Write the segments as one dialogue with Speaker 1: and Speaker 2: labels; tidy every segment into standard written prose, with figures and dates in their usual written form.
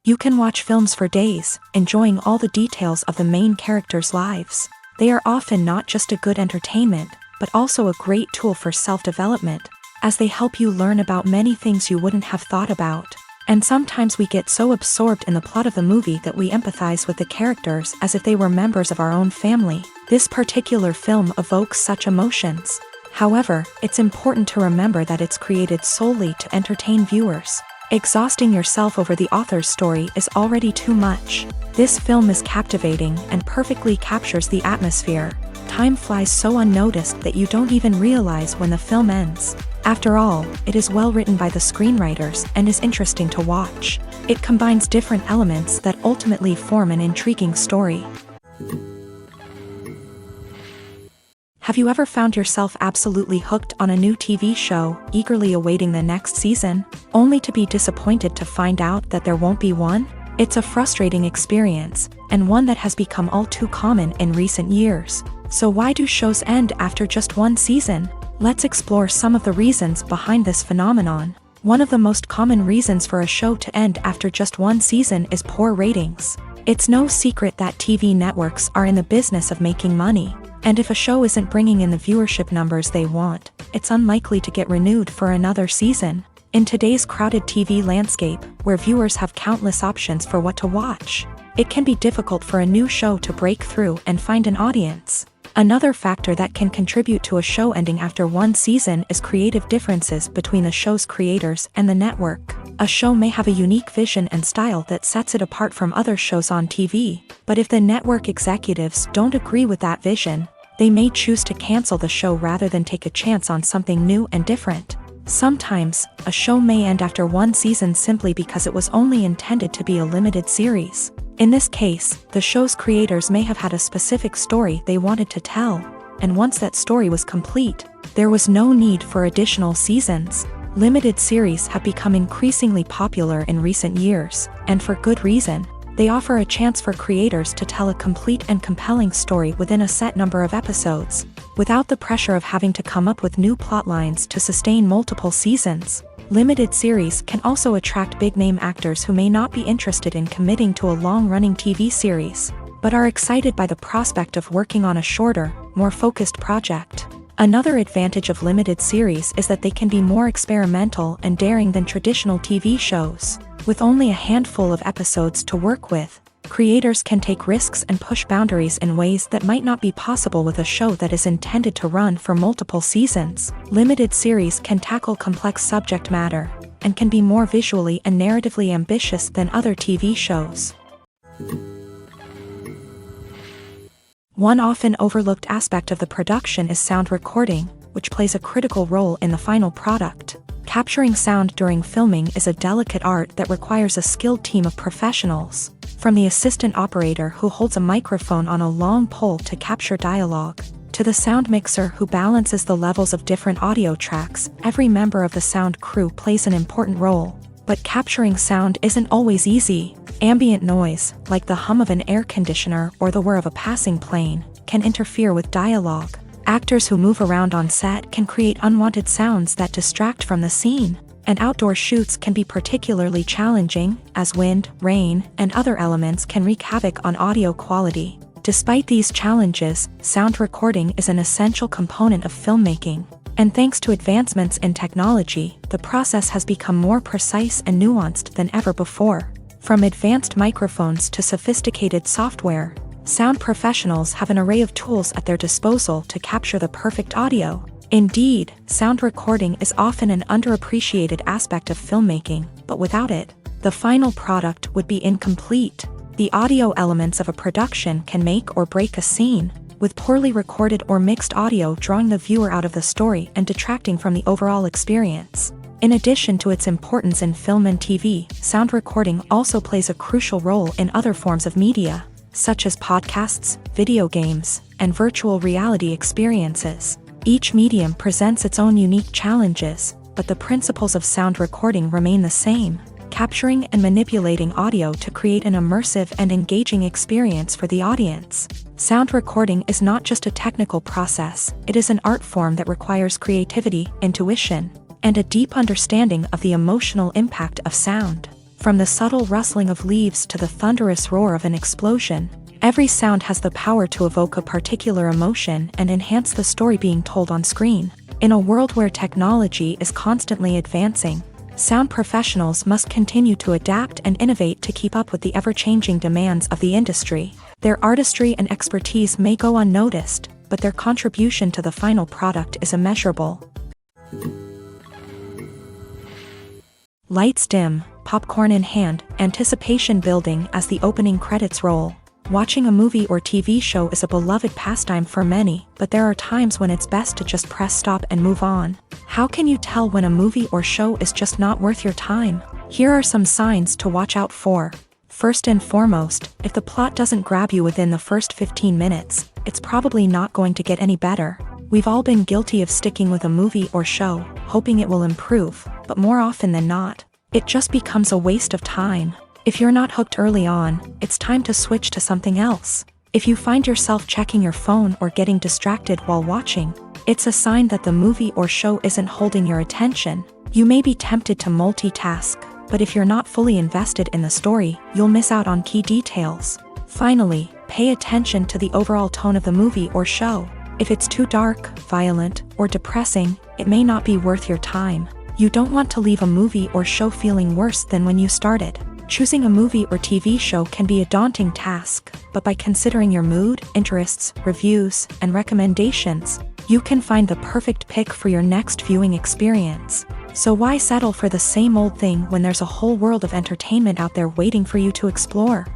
Speaker 1: You can watch films for days, enjoying all the details of the main characters' lives. They are often not just a good entertainment, but also a great tool for self-development, as they help you learn about many things you wouldn't have thought about. And sometimes we get so absorbed in the plot of the movie that we empathize with the characters as if they were members of our own family. This particular film evokes such emotions. However, it's important to remember that it's created solely to entertain viewers. Exhausting yourself over the author's story is already too much. This film is captivating and perfectly captures the atmosphere. Time flies so unnoticed that you don't even realize when the film ends. After all, it is well written by the screenwriters and is interesting to watch. It combines different elements that ultimately form an intriguing story. Have you ever found yourself absolutely hooked on a new TV show, eagerly awaiting the next season, only to be disappointed to find out that there won't be one? It's a frustrating experience, and one that has become all too common in recent years. So why do shows end after just one season? Let's explore some of the reasons behind this phenomenon. One of the most common reasons for a show to end after just one season is poor ratings. It's no secret that TV networks are in the business of making money. And if a show isn't bringing in the viewership numbers they want, it's unlikely to get renewed for another season. In today's crowded TV landscape, where viewers have countless options for what to watch, it can be difficult for a new show to break through and find an audience. Another factor that can contribute to a show ending after one season is creative differences between the show's creators and the network. A show may have a unique vision and style that sets it apart from other shows on TV, but if the network executives don't agree with that vision, they may choose to cancel the show rather than take a chance on something new and different. Sometimes, a show may end after one season simply because it was only intended to be a limited series. In this case, the show's creators may have had a specific story they wanted to tell, and once that story was complete, there was no need for additional seasons. Limited series have become increasingly popular in recent years, and for good reason. They offer a chance for creators to tell a complete and compelling story within a set number of episodes, without the pressure of having to come up with new plotlines to sustain multiple seasons. Limited series can also attract big-name actors who may not be interested in committing to a long-running TV series, but are excited by the prospect of working on a shorter, more focused project. Another advantage of limited series is that they can be more experimental and daring than traditional TV shows. With only a handful of episodes to work with, creators can take risks and push boundaries in ways that might not be possible with a show that is intended to run for multiple seasons. Limited series can tackle complex subject matter, and can be more visually and narratively ambitious than other TV shows. One often overlooked aspect of the production is sound recording, which plays a critical role in the final product. Capturing sound during filming is a delicate art that requires a skilled team of professionals, from the assistant operator who holds a microphone on a long pole to capture dialogue, to the sound mixer who balances the levels of different audio tracks. Every member of the sound crew plays an important role. But capturing sound isn't always easy. Ambient noise, like the hum of an air conditioner or the whir of a passing plane, can interfere with dialogue. Actors who move around on set can create unwanted sounds that distract from the scene, and outdoor shoots can be particularly challenging, as wind, rain, and other elements can wreak havoc on audio quality. Despite these challenges, sound recording is an essential component of filmmaking, and thanks to advancements in technology, the process has become more precise and nuanced than ever before. From advanced microphones to sophisticated software, sound professionals have an array of tools at their disposal to capture the perfect audio. Indeed, sound recording is often an underappreciated aspect of filmmaking, but without it, the final product would be incomplete. The audio elements of a production can make or break a scene, with poorly recorded or mixed audio drawing the viewer out of the story and detracting from the overall experience. In addition to its importance in film and TV, sound recording also plays a crucial role in other forms of media, such as podcasts, video games, and virtual reality experiences. Each medium presents its own unique challenges, but the principles of sound recording remain the same, capturing and manipulating audio to create an immersive and engaging experience for the audience. Sound recording is not just a technical process, it is an art form that requires creativity, intuition, and a deep understanding of the emotional impact of sound. From the subtle rustling of leaves to the thunderous roar of an explosion, every sound has the power to evoke a particular emotion and enhance the story being told on screen. In a world where technology is constantly advancing, sound professionals must continue to adapt and innovate to keep up with the ever-changing demands of the industry. Their artistry and expertise may go unnoticed, but their contribution to the final product is immeasurable. Lights dim, popcorn in hand, anticipation building as the opening credits roll. Watching a movie or TV show is a beloved pastime for many, but there are times when it's best to just press stop and move on. How can you tell when a movie or show is just not worth your time? Here are some signs to watch out for. First and foremost, if the plot doesn't grab you within the first 15 minutes, it's probably not going to get any better. We've all been guilty of sticking with a movie or show, hoping it will improve, but more often than not, it just becomes a waste of time. If you're not hooked early on, it's time to switch to something else. If you find yourself checking your phone or getting distracted while watching, it's a sign that the movie or show isn't holding your attention. You may be tempted to multitask, but if you're not fully invested in the story, you'll miss out on key details. Finally, pay attention to the overall tone of the movie or show. If it's too dark, violent, or depressing, it may not be worth your time. You don't want to leave a movie or show feeling worse than when you started. Choosing a movie or TV show can be a daunting task, but by considering your mood, interests, reviews, and recommendations, you can find the perfect pick for your next viewing experience. So why settle for the same old thing when there's a whole world of entertainment out there waiting for you to explore?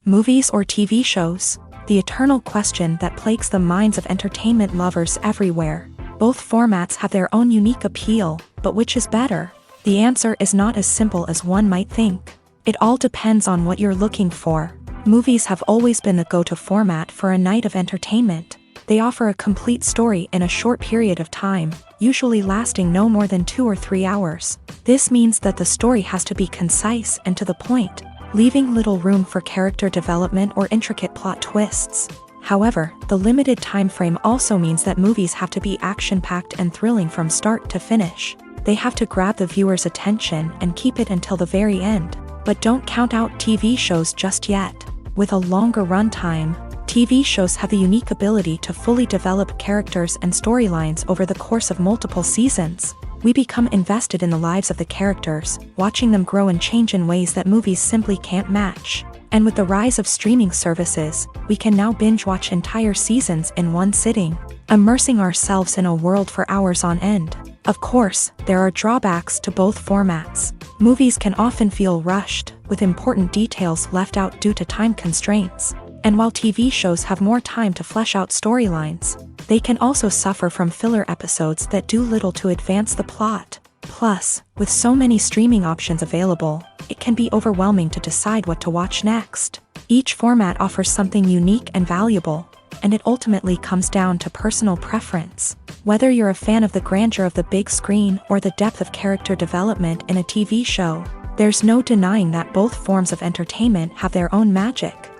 Speaker 1: Movies or TV shows? The eternal question that plagues the minds of entertainment lovers everywhere. Both formats have their own unique appeal, but which is better? The answer is not as simple as one might think. It all depends on what you're looking for. Movies have always been the go-to format for a night of entertainment. They offer a complete story in a short period of time, usually lasting no more than 2 or 3 hours. This means that the story has to be concise and to the point, leaving little room for character development or intricate plot twists. However, the limited time frame also means that movies have to be action-packed and thrilling from start to finish. They have to grab the viewer's attention and keep it until the very end. But don't count out TV shows just yet. With a longer runtime, TV shows have the unique ability to fully develop characters and storylines over the course of multiple seasons. We become invested in the lives of the characters, watching them grow and change in ways that movies simply can't match. And with the rise of streaming services, we can now binge-watch entire seasons in one sitting, immersing ourselves in a world for hours on end. Of course, there are drawbacks to both formats. Movies can often feel rushed, with important details left out due to time constraints. And while TV shows have more time to flesh out storylines, they can also suffer from filler episodes that do little to advance the plot. Plus, with so many streaming options available, it can be overwhelming to decide what to watch next. Each format offers something unique and valuable, and it ultimately comes down to personal preference. Whether you're a fan of the grandeur of the big screen or the depth of character development in a TV show, there's no denying that both forms of entertainment have their own magic.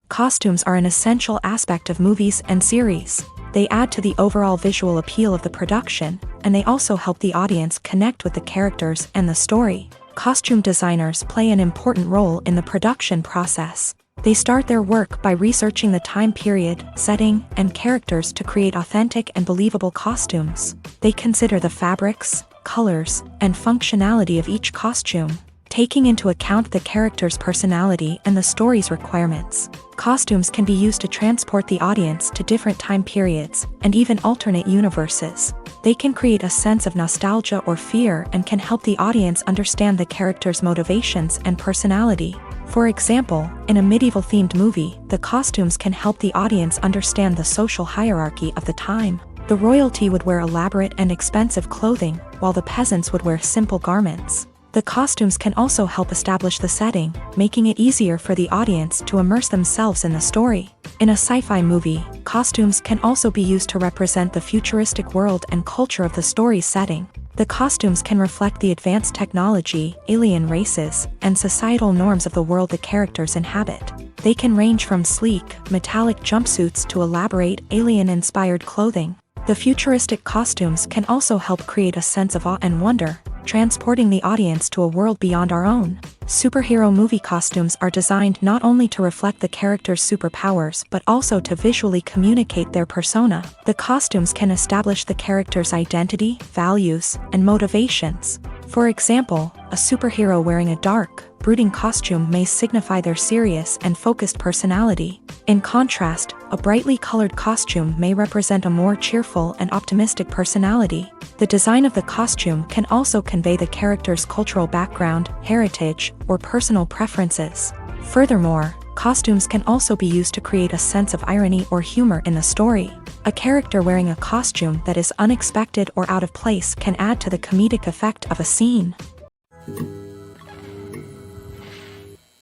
Speaker 1: Costumes are an essential aspect of movies and series. They add to the overall visual appeal of the production, and they also help the audience connect with the characters and the story. Costume designers play an important role in the production process. They start their work by researching the time period, setting, and characters to create authentic and believable costumes. They consider the fabrics, colors, and functionality of each costume, taking into account the character's personality and the story's requirements. Costumes can be used to transport the audience to different time periods and even alternate universes. They can create a sense of nostalgia or fear and can help the audience understand the character's motivations and personality. For example, in a medieval-themed movie, the costumes can help the audience understand the social hierarchy of the time. The royalty would wear elaborate and expensive clothing, while the peasants would wear simple garments. The costumes can also help establish the setting, making it easier for the audience to immerse themselves in the story. In a sci-fi movie, costumes can also be used to represent the futuristic world and culture of the story's setting. The costumes can reflect the advanced technology, alien races, and societal norms of the world the characters inhabit. They can range from sleek, metallic jumpsuits to elaborate, alien-inspired clothing. The futuristic costumes can also help create a sense of awe and wonder, transporting the audience to a world beyond our own. Superhero movie costumes are designed not only to reflect the character's superpowers but also to visually communicate their persona. The costumes can establish the character's identity, values, and motivations. For example, a superhero wearing a dark, brooding costume may signify their serious and focused personality. In contrast, a brightly colored costume may represent a more cheerful and optimistic personality. The design of the costume can also convey the character's cultural background, heritage, or personal preferences. Furthermore, costumes can also be used to create a sense of irony or humor in the story. A character wearing a costume that is unexpected or out of place can add to the comedic effect of a scene.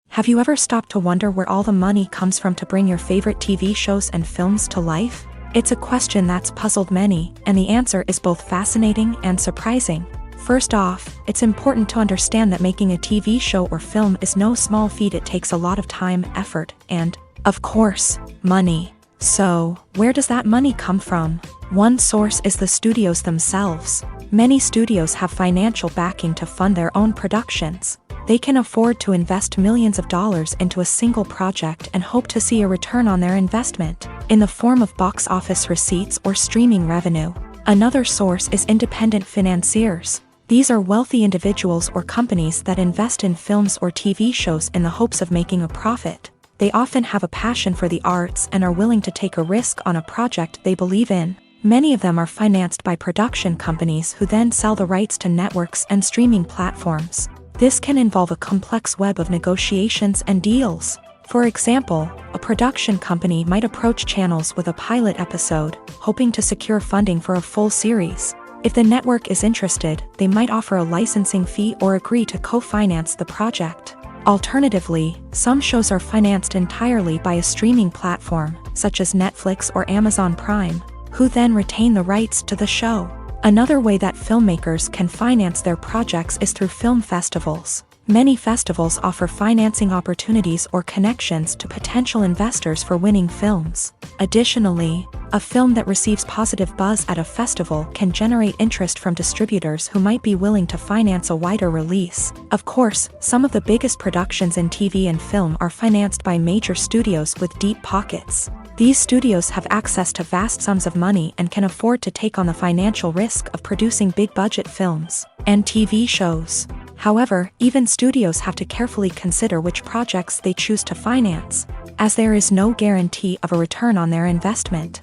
Speaker 1: Have you ever stopped to wonder where all the money comes from to bring your favorite TV shows and films to life? It's a question that's puzzled many, and the answer is both fascinating and surprising. First off, it's important to understand that making a TV show or film is no small feat. It takes a lot of time, effort, and, of course, money. So, where does that money come from? One source is the studios themselves. Many studios have financial backing to fund their own productions. They can afford to invest millions of dollars into a single project and hope to see a return on their investment, in the form of box office receipts or streaming revenue. Another source is independent financiers. These are wealthy individuals or companies that invest in films or TV shows in the hopes of making a profit. They often have a passion for the arts and are willing to take a risk on a project they believe in. Many of them are financed by production companies who then sell the rights to networks and streaming platforms. This can involve a complex web of negotiations and deals. For example, a production company might approach channels with a pilot episode, hoping to secure funding for a full series. If the network is interested, they might offer a licensing fee or agree to co-finance the project. Alternatively, some shows are financed entirely by a streaming platform, such as Netflix or Amazon Prime, who then retain the rights to the show. Another way that filmmakers can finance their projects is through film festivals. Many festivals offer financing opportunities or connections to potential investors for winning films. Additionally, a film that receives positive buzz at a festival can generate interest from distributors who might be willing to finance a wider release. Of course, some of the biggest productions in TV and film are financed by major studios with deep pockets. These studios have access to vast sums of money and can afford to take on the financial risk of producing big-budget films and TV shows. However, even studios have to carefully consider which projects they choose to finance, as there is no guarantee of a return on their investment.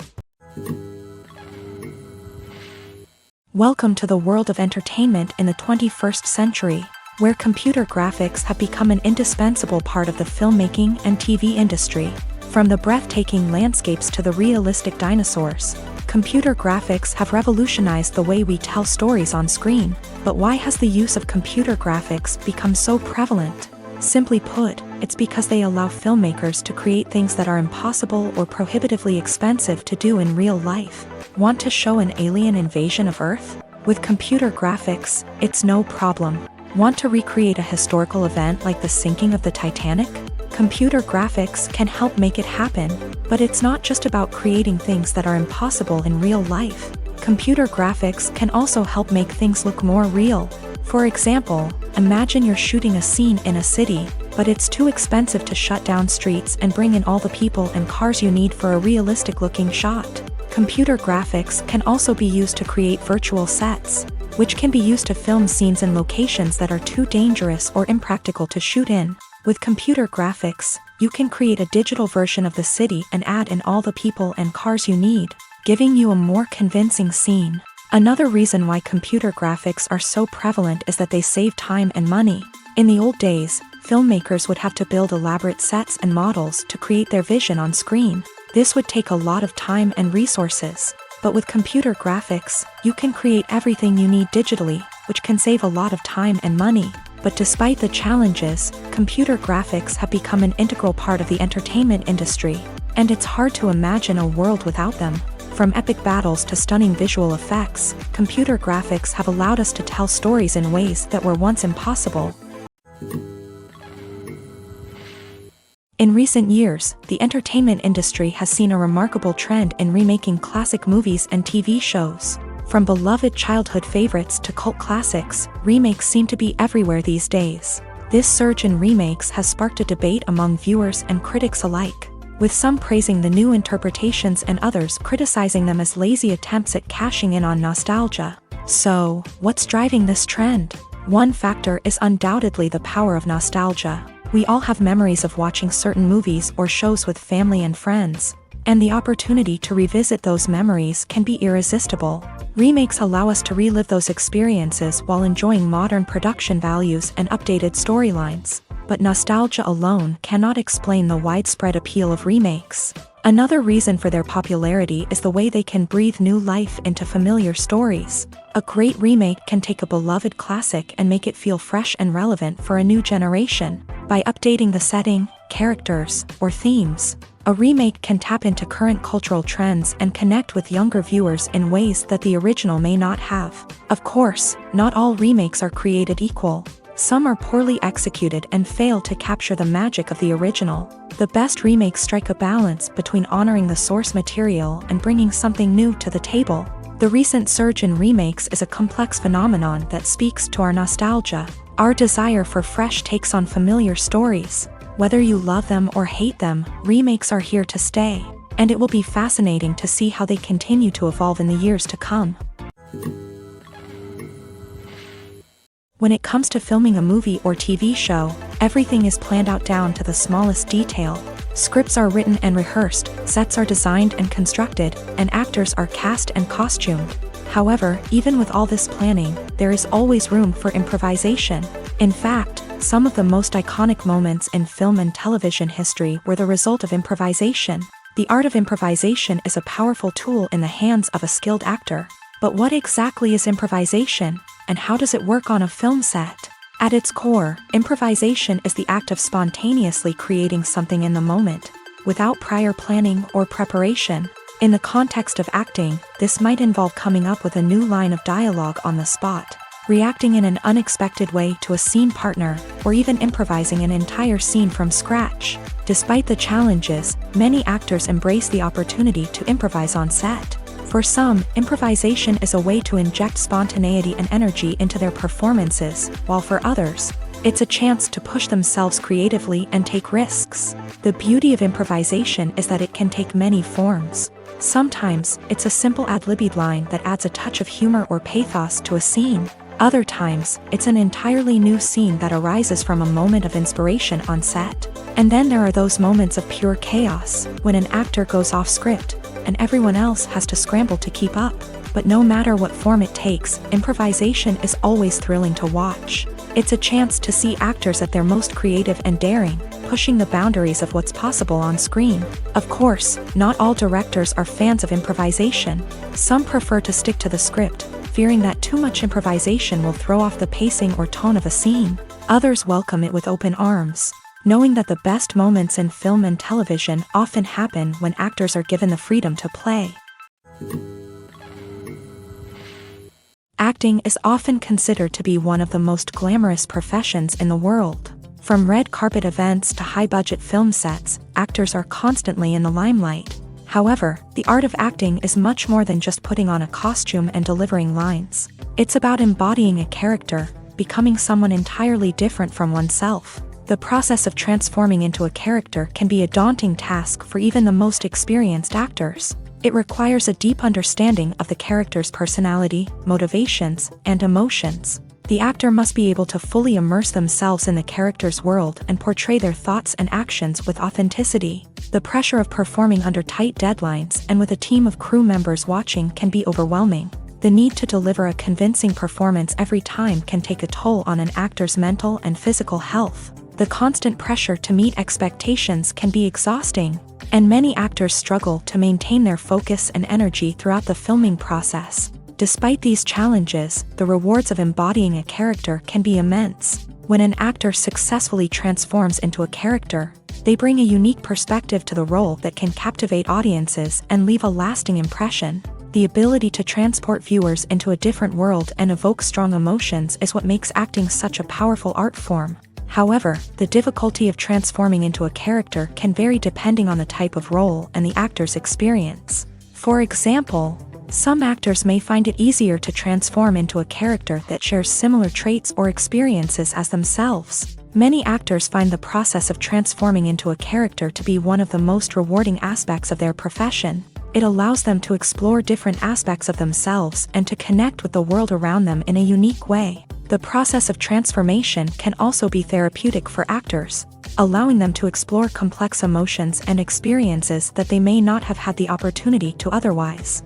Speaker 1: Welcome to the world of entertainment in the 21st century, where computer graphics have become an indispensable part of the filmmaking and TV industry. From the breathtaking landscapes to the realistic dinosaurs, computer graphics have revolutionized the way we tell stories on screen. But why has the use of computer graphics become so prevalent? Simply put, it's because they allow filmmakers to create things that are impossible or prohibitively expensive to do in real life. Want to show an alien invasion of Earth? With computer graphics, it's no problem. Want to recreate a historical event like the sinking of the Titanic? Computer graphics can help make it happen, but it's not just about creating things that are impossible in real life. Computer graphics can also help make things look more real. For example, imagine you're shooting a scene in a city, but it's too expensive to shut down streets and bring in all the people and cars you need for a realistic-looking shot. Computer graphics can also be used to create virtual sets, which can be used to film scenes in locations that are too dangerous or impractical to shoot in. With computer graphics, you can create a digital version of the city and add in all the people and cars you need, giving you a more convincing scene. Another reason why computer graphics are so prevalent is that they save time and money. In the old days, filmmakers would have to build elaborate sets and models to create their vision on screen. This would take a lot of time and resources. But with computer graphics, you can create everything you need digitally, which can save a lot of time and money. But despite the challenges, computer graphics have become an integral part of the entertainment industry, and it's hard to imagine a world without them. From epic battles to stunning visual effects, computer graphics have allowed us to tell stories in ways that were once impossible. In recent years, the entertainment industry has seen a remarkable trend in remaking classic movies and TV shows. From beloved childhood favorites to cult classics, remakes seem to be everywhere these days. This surge in remakes has sparked a debate among viewers and critics alike, with some praising the new interpretations and others criticizing them as lazy attempts at cashing in on nostalgia. So, what's driving this trend? One factor is undoubtedly the power of nostalgia. We all have memories of watching certain movies or shows with family and friends, and the opportunity to revisit those memories can be irresistible. Remakes allow us to relive those experiences while enjoying modern production values and updated storylines. But nostalgia alone cannot explain the widespread appeal of remakes. Another reason for their popularity is the way they can breathe new life into familiar stories. A great remake can take a beloved classic and make it feel fresh and relevant for a new generation. By updating the setting, characters, or themes, a remake can tap into current cultural trends and connect with younger viewers in ways that the original may not have. Of course, not all remakes are created equal. Some are poorly executed and fail to capture the magic of the original. The best remakes strike a balance between honoring the source material and bringing something new to the table. The recent surge in remakes is a complex phenomenon that speaks to our nostalgia, our desire for fresh takes on familiar stories. Whether you love them or hate them, remakes are here to stay, and it will be fascinating to see how they continue to evolve in the years to come. When it comes to filming a movie or TV show, everything is planned out down to the smallest detail. Scripts are written and rehearsed, sets are designed and constructed, and actors are cast and costumed. However, even with all this planning, there is always room for improvisation. In fact, some of the most iconic moments in film and television history were the result of improvisation. The art of improvisation is a powerful tool in the hands of a skilled actor. But what exactly is improvisation, and how does it work on a film set? At its core, improvisation is the act of spontaneously creating something in the moment, without prior planning or preparation. In the context of acting, this might involve coming up with a new line of dialogue on the spot, reacting in an unexpected way to a scene partner, or even improvising an entire scene from scratch. Despite the challenges, many actors embrace the opportunity to improvise on set. For some, improvisation is a way to inject spontaneity and energy into their performances, while for others, it's a chance to push themselves creatively and take risks. The beauty of improvisation is that it can take many forms. Sometimes, it's a simple ad-libbed line that adds a touch of humor or pathos to a scene. Other times, it's an entirely new scene that arises from a moment of inspiration on set. And then there are those moments of pure chaos, when an actor goes off script, and everyone else has to scramble to keep up. But no matter what form it takes, improvisation is always thrilling to watch. It's a chance to see actors at their most creative and daring, pushing the boundaries of what's possible on screen. Of course, not all directors are fans of improvisation. Some prefer to stick to the script, fearing that too much improvisation will throw off the pacing or tone of a scene. Others welcome it with open arms, knowing that the best moments in film and television often happen when actors are given the freedom to play. Acting is often considered to be one of the most glamorous professions in the world. From red carpet events to high-budget film sets, actors are constantly in the limelight. However, the art of acting is much more than just putting on a costume and delivering lines. It's about embodying a character, becoming someone entirely different from oneself. The process of transforming into a character can be a daunting task for even the most experienced actors. It requires a deep understanding of the character's personality, motivations, and emotions. The actor must be able to fully immerse themselves in the character's world and portray their thoughts and actions with authenticity. The pressure of performing under tight deadlines and with a team of crew members watching can be overwhelming. The need to deliver a convincing performance every time can take a toll on an actor's mental and physical health. The constant pressure to meet expectations can be exhausting, and many actors struggle to maintain their focus and energy throughout the filming process. Despite these challenges, the rewards of embodying a character can be immense. When an actor successfully transforms into a character, they bring a unique perspective to the role that can captivate audiences and leave a lasting impression. The ability to transport viewers into a different world and evoke strong emotions is what makes acting such a powerful art form. However, the difficulty of transforming into a character can vary depending on the type of role and the actor's experience. For example, some actors may find it easier to transform into a character that shares similar traits or experiences as themselves. Many actors find the process of transforming into a character to be one of the most rewarding aspects of their profession. It allows them to explore different aspects of themselves and to connect with the world around them in a unique way. The process of transformation can also be therapeutic for actors, allowing them to explore complex emotions and experiences that they may not have had the opportunity to otherwise.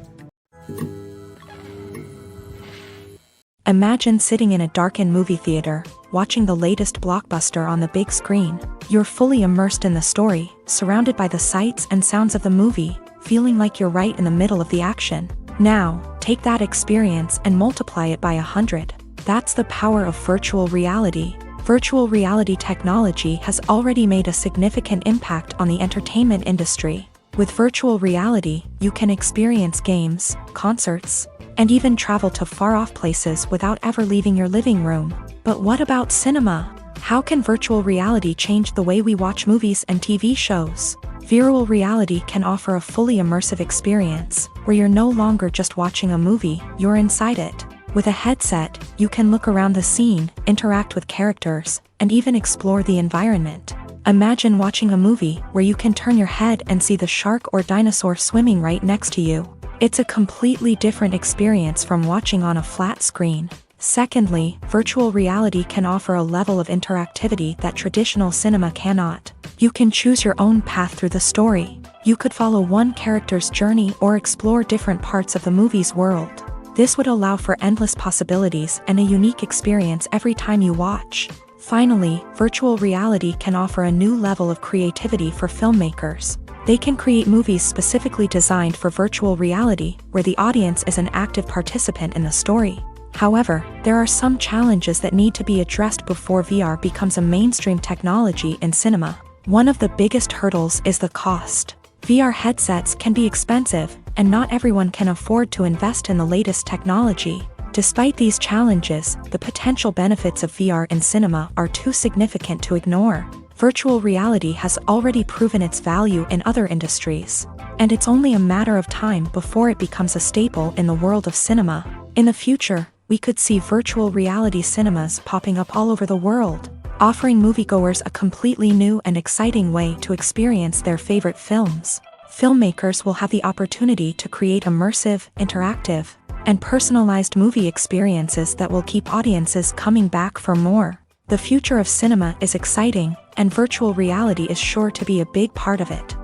Speaker 1: Imagine sitting in a darkened movie theater, watching the latest blockbuster on the big screen. You're fully immersed in the story, surrounded by the sights and sounds of the movie, feeling like you're right in the middle of the action. Now, take that experience and multiply it by 100. That's the power of virtual reality. Virtual reality technology has already made a significant impact on the entertainment industry. With virtual reality, you can experience games, concerts, and even travel to far-off places without ever leaving your living room. But what about cinema? How can virtual reality change the way we watch movies and TV shows? Virtual reality can offer a fully immersive experience, where you're no longer just watching a movie, you're inside it. With a headset, you can look around the scene, interact with characters, and even explore the environment. Imagine watching a movie where you can turn your head and see the shark or dinosaur swimming right next to you. It's a completely different experience from watching on a flat screen. Secondly, virtual reality can offer a level of interactivity that traditional cinema cannot. You can choose your own path through the story. You could follow one character's journey or explore different parts of the movie's world. This would allow for endless possibilities and a unique experience every time you watch. Finally, virtual reality can offer a new level of creativity for filmmakers. They can create movies specifically designed for virtual reality, where the audience is an active participant in the story. However, there are some challenges that need to be addressed before VR becomes a mainstream technology in cinema. One of the biggest hurdles is the cost. VR headsets can be expensive, and not everyone can afford to invest in the latest technology. Despite these challenges, the potential benefits of VR in cinema are too significant to ignore. Virtual reality has already proven its value in other industries, and it's only a matter of time before it becomes a staple in the world of cinema. In the future, we could see virtual reality cinemas popping up all over the world, offering moviegoers a completely new and exciting way to experience their favorite films. Filmmakers will have the opportunity to create immersive, interactive, and personalized movie experiences that will keep audiences coming back for more. The future of cinema is exciting, and virtual reality is sure to be a big part of it.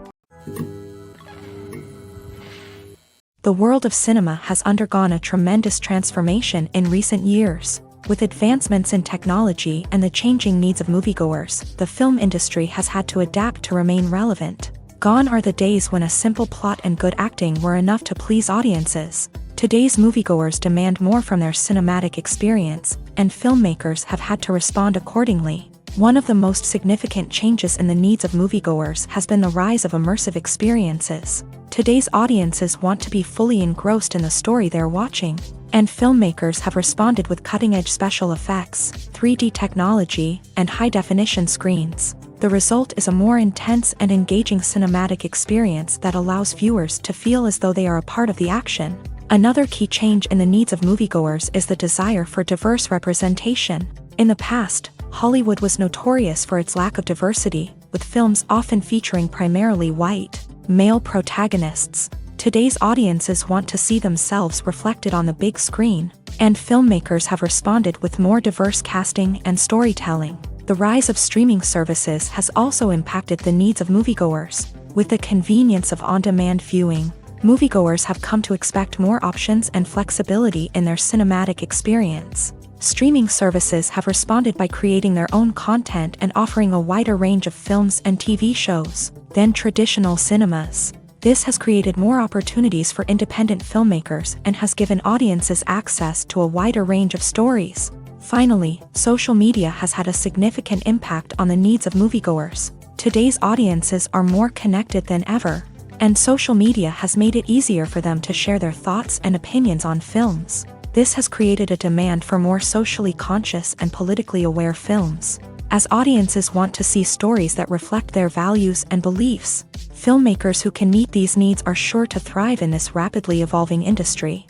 Speaker 1: The world of cinema has undergone a tremendous transformation in recent years. With advancements in technology and the changing needs of moviegoers, the film industry has had to adapt to remain relevant. Gone are the days when a simple plot and good acting were enough to please audiences. Today's moviegoers demand more from their cinematic experience, and filmmakers have had to respond accordingly. One of the most significant changes in the needs of moviegoers has been the rise of immersive experiences. Today's audiences want to be fully engrossed in the story they're watching, and filmmakers have responded with cutting-edge special effects, 3D technology, and high-definition screens. The result is a more intense and engaging cinematic experience that allows viewers to feel as though they are a part of the action. Another key change in the needs of moviegoers is the desire for diverse representation. In the past, Hollywood was notorious for its lack of diversity, with films often featuring primarily white, male protagonists. Today's audiences want to see themselves reflected on the big screen, and filmmakers have responded with more diverse casting and storytelling. The rise of streaming services has also impacted the needs of moviegoers. With the convenience of on-demand viewing, moviegoers have come to expect more options and flexibility in their cinematic experience. Streaming services have responded by creating their own content and offering a wider range of films and TV shows than traditional cinemas. This has created more opportunities for independent filmmakers and has given audiences access to a wider range of stories. Finally, social media has had a significant impact on the needs of moviegoers. Today's audiences are more connected than ever, and social media has made it easier for them to share their thoughts and opinions on films. This has created a demand for more socially conscious and politically aware films. As audiences want to see stories that reflect their values and beliefs, filmmakers who can meet these needs are sure to thrive in this rapidly evolving industry.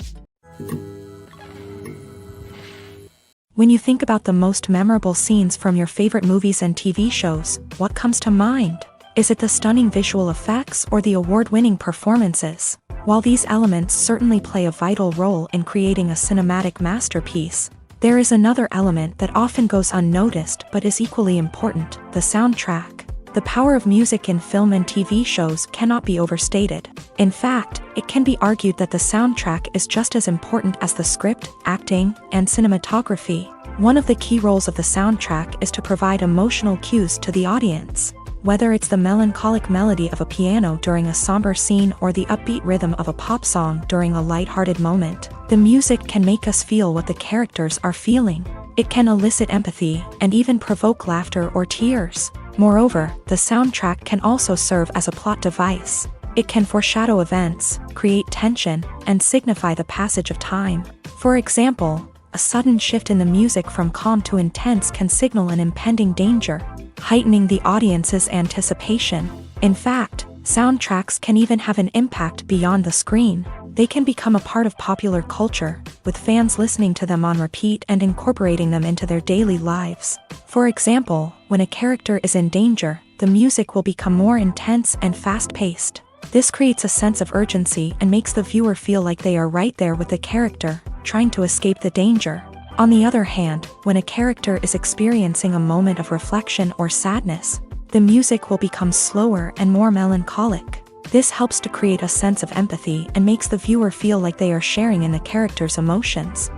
Speaker 1: When you think about the most memorable scenes from your favorite movies and TV shows, what comes to mind? Is it the stunning visual effects or the award-winning performances? While these elements certainly play a vital role in creating a cinematic masterpiece, there is another element that often goes unnoticed but is equally important: the soundtrack. The power of music in film and TV shows cannot be overstated. In fact, it can be argued that the soundtrack is just as important as the script, acting, and cinematography. One of the key roles of the soundtrack is to provide emotional cues to the audience. Whether it's the melancholic melody of a piano during a somber scene or the upbeat rhythm of a pop song during a lighthearted moment, the music can make us feel what the characters are feeling. It can elicit empathy and even provoke laughter or tears. Moreover, the soundtrack can also serve as a plot device. It can foreshadow events, create tension, and signify the passage of time. For example, a sudden shift in the music from calm to intense can signal an impending danger, heightening the audience's anticipation. In fact, soundtracks can even have an impact beyond the screen. They can become a part of popular culture, with fans listening to them on repeat and incorporating them into their daily lives. For example, when a character is in danger, the music will become more intense and fast-paced. This creates a sense of urgency and makes the viewer feel like they are right there with the character, trying to escape the danger. On the other hand, when a character is experiencing a moment of reflection or sadness, the music will become slower and more melancholic. This helps to create a sense of empathy and makes the viewer feel like they are sharing in the character's emotions.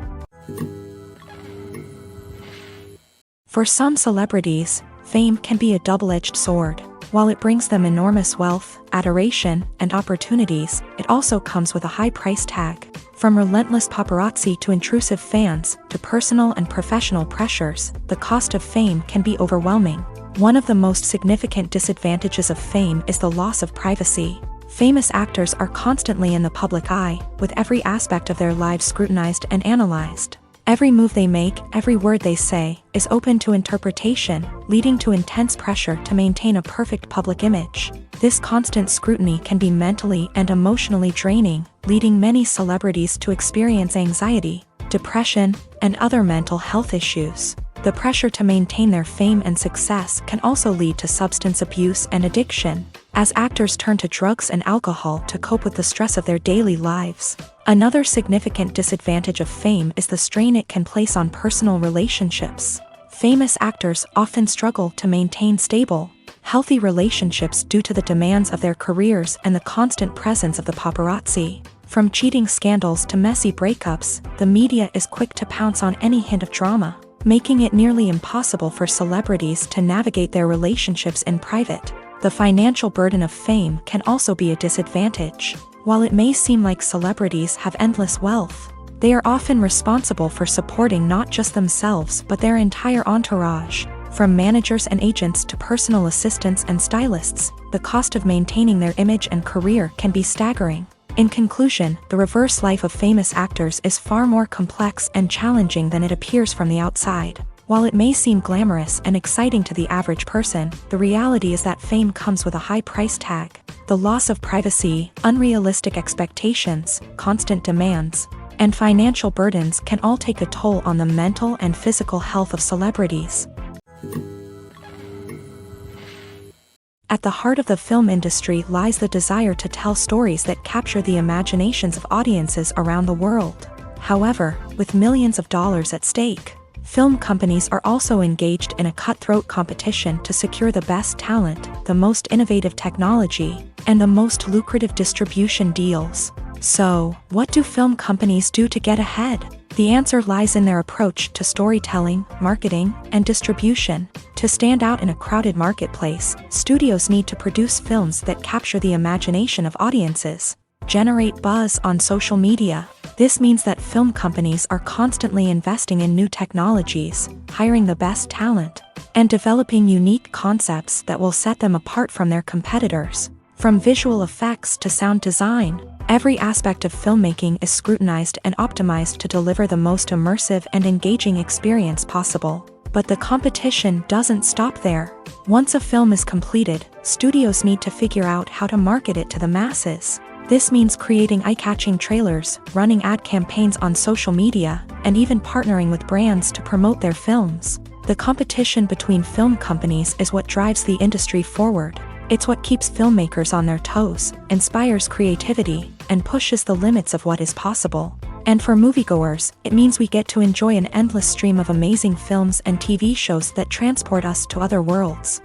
Speaker 1: For some celebrities, fame can be a double-edged sword. While it brings them enormous wealth, adoration, and opportunities, it also comes with a high price tag. From relentless paparazzi to intrusive fans, to personal and professional pressures, the cost of fame can be overwhelming. One of the most significant disadvantages of fame is the loss of privacy. Famous actors are constantly in the public eye, with every aspect of their lives scrutinized and analyzed. Every move they make, every word they say, is open to interpretation, leading to intense pressure to maintain a perfect public image. This constant scrutiny can be mentally and emotionally draining, leading many celebrities to experience anxiety, depression, and other mental health issues. The pressure to maintain their fame and success can also lead to substance abuse and addiction, as actors turn to drugs and alcohol to cope with the stress of their daily lives. Another significant disadvantage of fame is the strain it can place on personal relationships. Famous actors often struggle to maintain stable, healthy relationships due to the demands of their careers and the constant presence of the paparazzi. From cheating scandals to messy breakups, the media is quick to pounce on any hint of drama, making it nearly impossible for celebrities to navigate their relationships in private. The financial burden of fame can also be a disadvantage. While it may seem like celebrities have endless wealth, they are often responsible for supporting not just themselves but their entire entourage. From managers and agents to personal assistants and stylists, the cost of maintaining their image and career can be staggering. In conclusion, the reverse life of famous actors is far more complex and challenging than it appears from the outside. While it may seem glamorous and exciting to the average person, the reality is that fame comes with a high price tag. The loss of privacy, unrealistic expectations, constant demands, and financial burdens can all take a toll on the mental and physical health of celebrities. At the heart of the film industry lies the desire to tell stories that capture the imaginations of audiences around the world. However, with millions of dollars at stake, film companies are also engaged in a cutthroat competition to secure the best talent, the most innovative technology, and the most lucrative distribution deals. So, what do film companies do to get ahead? The answer lies in their approach to storytelling, marketing, and distribution. To stand out in a crowded marketplace, studios need to produce films that capture the imagination of audiences, generate buzz on social media. This means that film companies are constantly investing in new technologies, hiring the best talent, and developing unique concepts that will set them apart from their competitors. From visual effects to sound design, every aspect of filmmaking is scrutinized and optimized to deliver the most immersive and engaging experience possible. But the competition doesn't stop there. Once a film is completed, studios need to figure out how to market it to the masses. This means creating eye-catching trailers, running ad campaigns on social media, and even partnering with brands to promote their films. The competition between film companies is what drives the industry forward. It's what keeps filmmakers on their toes, inspires creativity, and pushes the limits of what is possible. And for moviegoers, it means we get to enjoy an endless stream of amazing films and TV shows that transport us to other worlds.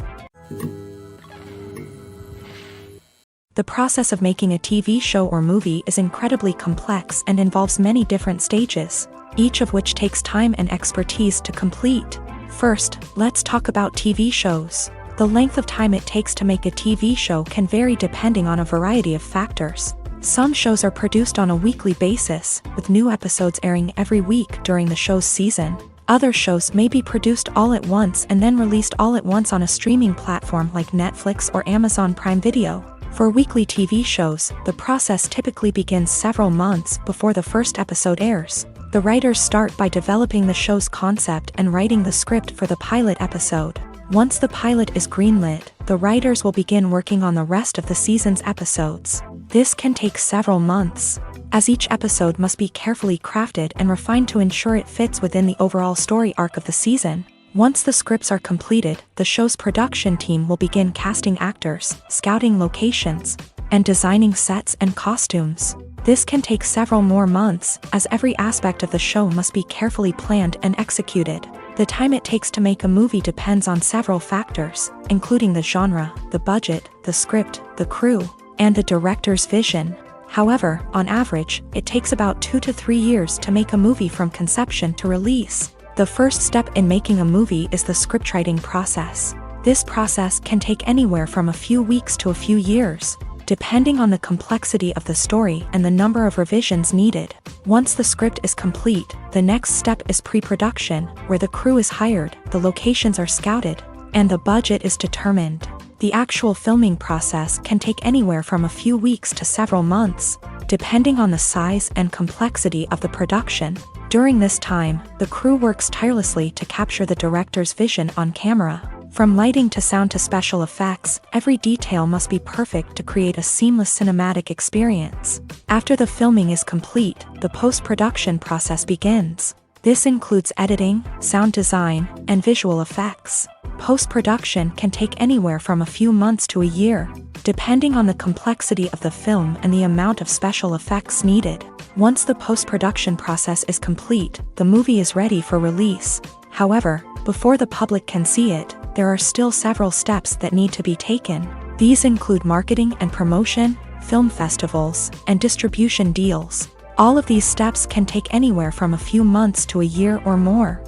Speaker 1: The process of making a TV show or movie is incredibly complex and involves many different stages, each of which takes time and expertise to complete. First, let's talk about TV shows. The length of time it takes to make a TV show can vary depending on a variety of factors. Some shows are produced on a weekly basis, with new episodes airing every week during the show's season. Other shows may be produced all at once and then released all at once on a streaming platform like Netflix or Amazon Prime Video. For weekly TV shows, the process typically begins several months before the first episode airs. The writers start by developing the show's concept and writing the script for the pilot episode. Once the pilot is greenlit, the writers will begin working on the rest of the season's episodes. This can take several months, as each episode must be carefully crafted and refined to ensure it fits within the overall story arc of the season. Once the scripts are completed, the show's production team will begin casting actors, scouting locations, and designing sets and costumes. This can take several more months, as every aspect of the show must be carefully planned and executed. The time it takes to make a movie depends on several factors, including the genre, the budget, the script, the crew, and the director's vision. However, on average, it takes about 2 to 3 years to make a movie from conception to release. The first step in making a movie is the scriptwriting process. This process can take anywhere from a few weeks to a few years, depending on the complexity of the story and the number of revisions needed. Once the script is complete, the next step is pre-production, where the crew is hired, the locations are scouted, and the budget is determined. The actual filming process can take anywhere from a few weeks to several months, depending on the size and complexity of the production. During this time, the crew works tirelessly to capture the director's vision on camera. From lighting to sound to special effects, every detail must be perfect to create a seamless cinematic experience. After the filming is complete, the post-production process begins. This includes editing, sound design, and visual effects. Post-production can take anywhere from a few months to a year, depending on the complexity of the film and the amount of special effects needed. Once the post-production process is complete, the movie is ready for release. However, before the public can see it, there are still several steps that need to be taken. These include marketing and promotion, film festivals, and distribution deals. All of these steps can take anywhere from a few months to a year or more.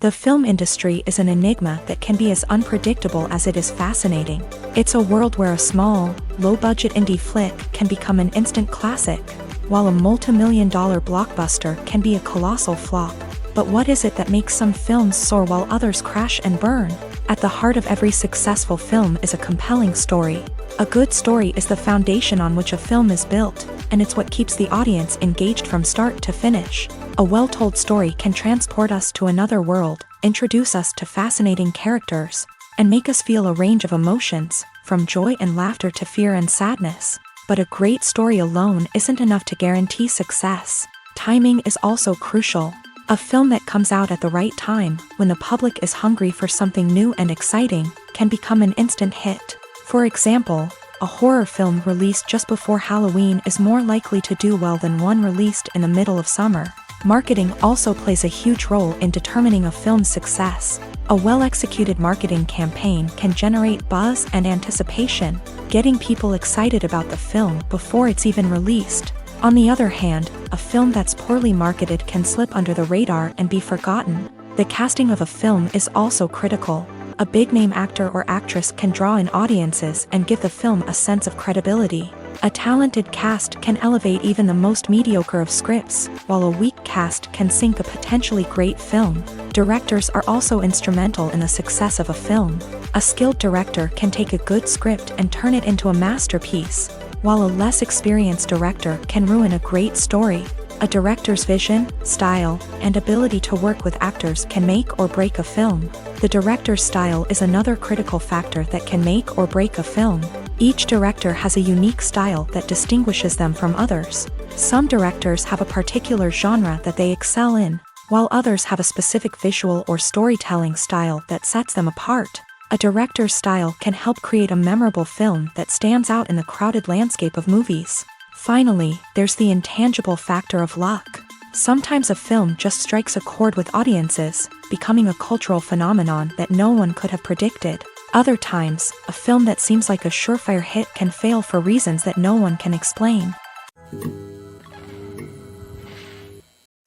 Speaker 1: The film industry is an enigma that can be as unpredictable as it is fascinating. It's a world where a small, low-budget indie flick can become an instant classic, while a multi-million-dollar blockbuster can be a colossal flop. But what is it that makes some films soar while others crash and burn? At the heart of every successful film is a compelling story. A good story is the foundation on which a film is built, and it's what keeps the audience engaged from start to finish. A well-told story can transport us to another world, introduce us to fascinating characters, and make us feel a range of emotions, from joy and laughter to fear and sadness. But a great story alone isn't enough to guarantee success. Timing is also crucial. A film that comes out at the right time, when the public is hungry for something new and exciting, can become an instant hit. For example, a horror film released just before Halloween is more likely to do well than one released in the middle of summer. Marketing also plays a huge role in determining a film's success. A well-executed marketing campaign can generate buzz and anticipation, getting people excited about the film before it's even released. On the other hand, a film that's poorly marketed can slip under the radar and be forgotten. The casting of a film is also critical. A big-name actor or actress can draw in audiences and give the film a sense of credibility. A talented cast can elevate even the most mediocre of scripts, while a weak cast can sink a potentially great film. Directors are also instrumental in the success of a film. A skilled director can take a good script and turn it into a masterpiece, while a less experienced director can ruin a great story. A director's vision, style, and ability to work with actors can make or break a film. The director's style is another critical factor that can make or break a film. Each director has a unique style that distinguishes them from others. Some directors have a particular genre that they excel in, while others have a specific visual or storytelling style that sets them apart. A director's style can help create a memorable film that stands out in the crowded landscape of movies. Finally, there's the intangible factor of luck. Sometimes a film just strikes a chord with audiences, becoming a cultural phenomenon that no one could have predicted. Other times, a film that seems like a surefire hit can fail for reasons that no one can explain.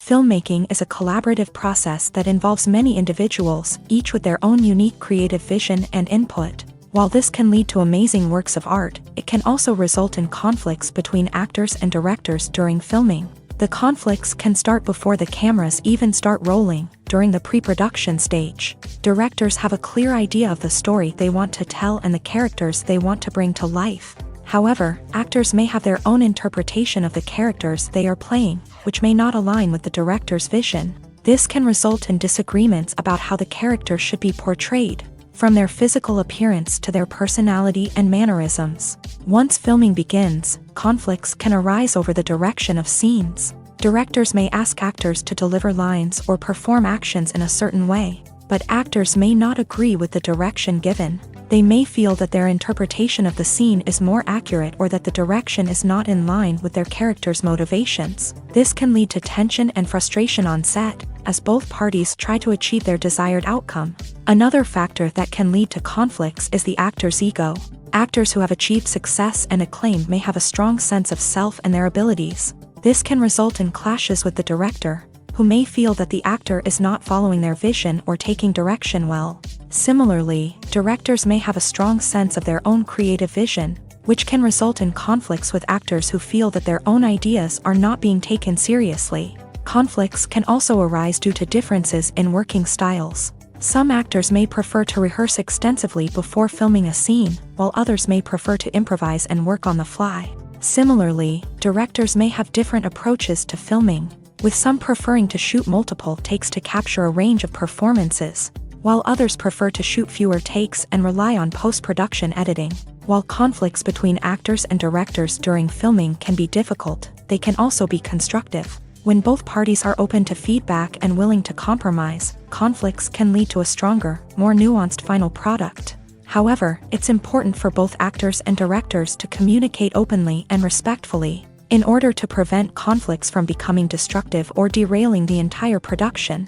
Speaker 1: Filmmaking is a collaborative process that involves many individuals, each with their own unique creative vision and input. While this can lead to amazing works of art, it can also result in conflicts between actors and directors during filming. The conflicts can start before the cameras even start rolling, during the pre-production stage. Directors have a clear idea of the story they want to tell and the characters they want to bring to life. However, actors may have their own interpretation of the characters they are playing, which may not align with the director's vision. This can result in disagreements about how the character should be portrayed, from their physical appearance to their personality and mannerisms. Once filming begins, conflicts can arise over the direction of scenes. Directors may ask actors to deliver lines or perform actions in a certain way, but actors may not agree with the direction given. They may feel that their interpretation of the scene is more accurate or that the direction is not in line with their character's motivations. This can lead to tension and frustration on set, as both parties try to achieve their desired outcome. Another factor that can lead to conflicts is the actor's ego. Actors who have achieved success and acclaim may have a strong sense of self and their abilities. This can result in clashes with the director, who may feel that the actor is not following their vision or taking direction well. Similarly, directors may have a strong sense of their own creative vision, which can result in conflicts with actors who feel that their own ideas are not being taken seriously. Conflicts can also arise due to differences in working styles. Some actors may prefer to rehearse extensively before filming a scene, while others may prefer to improvise and work on the fly. Similarly, directors may have different approaches to filming, with some preferring to shoot multiple takes to capture a range of performances, while others prefer to shoot fewer takes and rely on post-production editing. While conflicts between actors and directors during filming can be difficult, they can also be constructive. When both parties are open to feedback and willing to compromise, conflicts can lead to a stronger, more nuanced final product. However, it's important for both actors and directors to communicate openly and respectfully, in order to prevent conflicts from becoming destructive or derailing the entire production.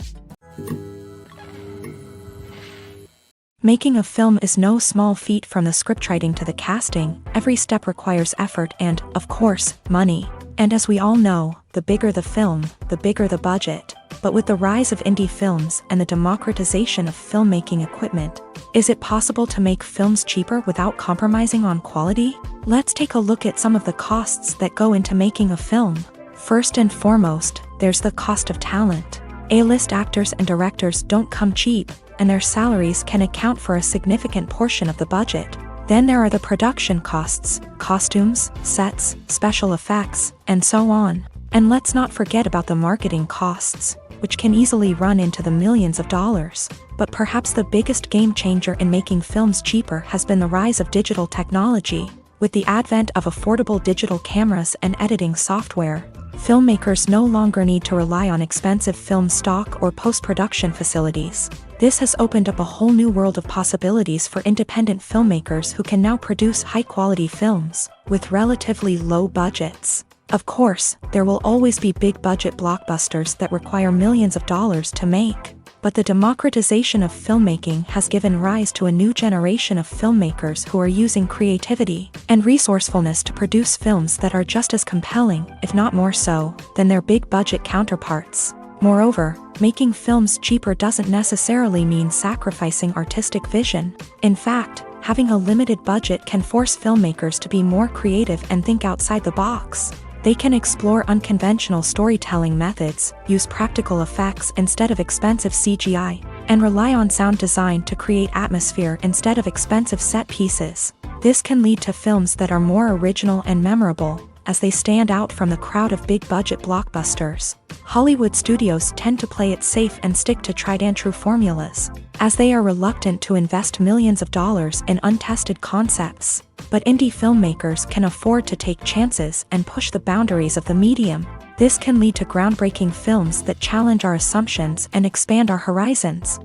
Speaker 1: Making a film is no small feat. From the scriptwriting to the casting, every step requires effort and, of course, money. And as we all know, the bigger the film, the bigger the budget. But with the rise of indie films and the democratization of filmmaking equipment, is it possible to make films cheaper without compromising on quality? Let's take a look at some of the costs that go into making a film. First and foremost, there's the cost of talent. A-list actors and directors don't come cheap, and their salaries can account for a significant portion of the budget. Then there are the production costs, costumes, sets, special effects, and so on. And let's not forget about the marketing costs. which can easily run into the millions of dollars. But perhaps the biggest game changer in making films cheaper has been the rise of digital technology. With the advent of affordable digital cameras and editing software, filmmakers no longer need to rely on expensive film stock or post-production facilities. This has opened up a whole new world of possibilities for independent filmmakers who can now produce high-quality films with relatively low budgets. Of course, there will always be big-budget blockbusters that require millions of dollars to make. But the democratization of filmmaking has given rise to a new generation of filmmakers who are using creativity and resourcefulness to produce films that are just as compelling, if not more so, than their big-budget counterparts. Moreover, making films cheaper doesn't necessarily mean sacrificing artistic vision. In fact, having a limited budget can force filmmakers to be more creative and think outside the box. They can explore unconventional storytelling methods, use practical effects instead of expensive CGI, and rely on sound design to create atmosphere instead of expensive set pieces. This can lead to films that are more original and memorable, as they stand out from the crowd of big-budget blockbusters. Hollywood studios tend to play it safe and stick to tried-and-true formulas, as they are reluctant to invest millions of dollars in untested concepts. But indie filmmakers can afford to take chances and push the boundaries of the medium. This can lead to groundbreaking films that challenge our assumptions and expand our horizons.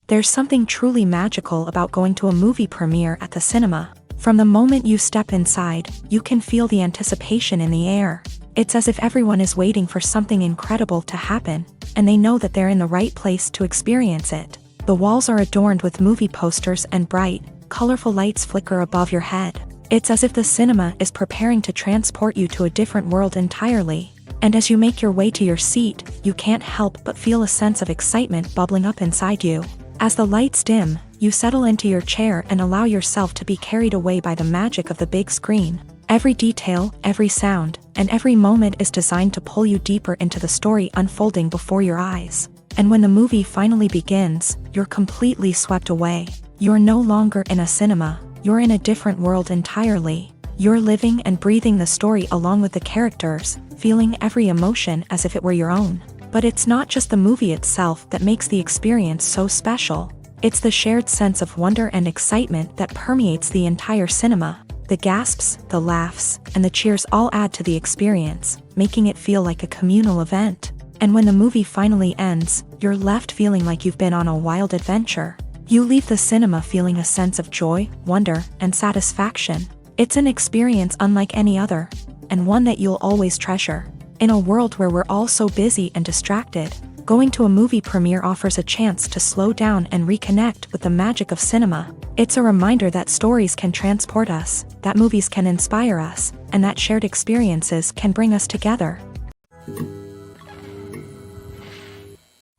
Speaker 1: There's something truly magical about going to a movie premiere at the cinema. From the moment you step inside, you can feel the anticipation in the air. It's as if everyone is waiting for something incredible to happen, and they know that they're in the right place to experience it. The walls are adorned with movie posters and bright, colorful lights flicker above your head. It's as if the cinema is preparing to transport you to a different world entirely. And as you make your way to your seat, you can't help but feel a sense of excitement bubbling up inside you. As the lights dim, you settle into your chair and allow yourself to be carried away by the magic of the big screen. Every detail, every sound, and every moment is designed to pull you deeper into the story unfolding before your eyes. And when the movie finally begins, you're completely swept away. You're no longer in a cinema, you're in a different world entirely. You're living and breathing the story along with the characters, feeling every emotion as if it were your own. But it's not just the movie itself that makes the experience so special. It's the shared sense of wonder and excitement that permeates the entire cinema. The gasps, the laughs, and the cheers all add to the experience, making it feel like a communal event. And when the movie finally ends, you're left feeling like you've been on a wild adventure. You leave the cinema feeling a sense of joy, wonder, and satisfaction. It's an experience unlike any other, and one that you'll always treasure. In a world where we're all so busy and distracted, going to a movie premiere offers a chance to slow down and reconnect with the magic of cinema. It's a reminder that stories can transport us, that movies can inspire us, and that shared experiences can bring us together.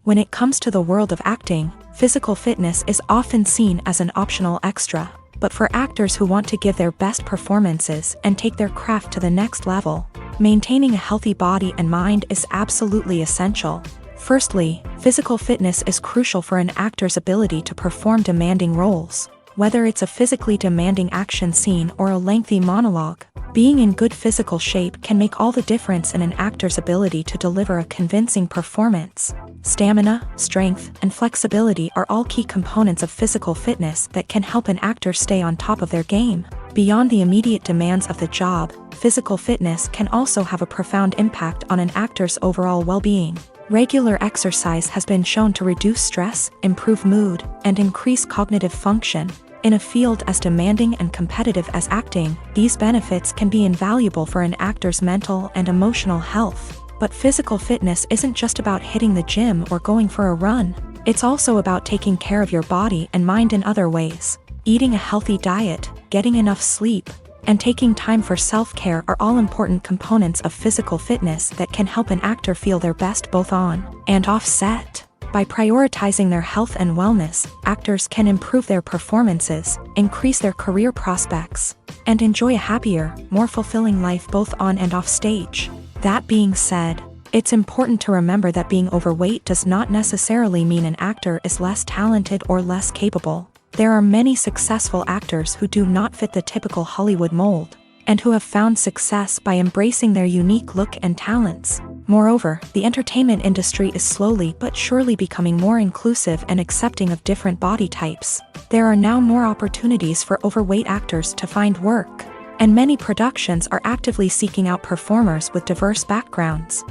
Speaker 1: When it comes to the world of acting, physical fitness is often seen as an optional extra. But for actors who want to give their best performances and take their craft to the next level, maintaining a healthy body and mind is absolutely essential. Firstly, physical fitness is crucial for an actor's ability to perform demanding roles. Whether it's a physically demanding action scene or a lengthy monologue, being in good physical shape can make all the difference in an actor's ability to deliver a convincing performance. Stamina, strength, and flexibility are all key components of physical fitness that can help an actor stay on top of their game. Beyond the immediate demands of the job, physical fitness can also have a profound impact on an actor's overall well-being. Regular exercise has been shown to reduce stress, improve mood, and increase cognitive function. In a field as demanding and competitive as acting, these benefits can be invaluable for an actor's mental and emotional health. But physical fitness isn't just about hitting the gym or going for a run. It's also about taking care of your body and mind in other ways. Eating a healthy diet, getting enough sleep, and taking time for self-care are all important components of physical fitness that can help an actor feel their best both on and off set. By prioritizing their health and wellness, actors can improve their performances, increase their career prospects, and enjoy a happier, more fulfilling life both on and off stage. That being said, it's important to remember that being overweight does not necessarily mean an actor is less talented or less capable. There are many successful actors who do not fit the typical Hollywood mold. and who have found success by embracing their unique look and talents. Moreover, the entertainment industry is slowly but surely becoming more inclusive and accepting of different body types. There are now more opportunities for overweight actors to find work, and many productions are actively seeking out performers with diverse backgrounds.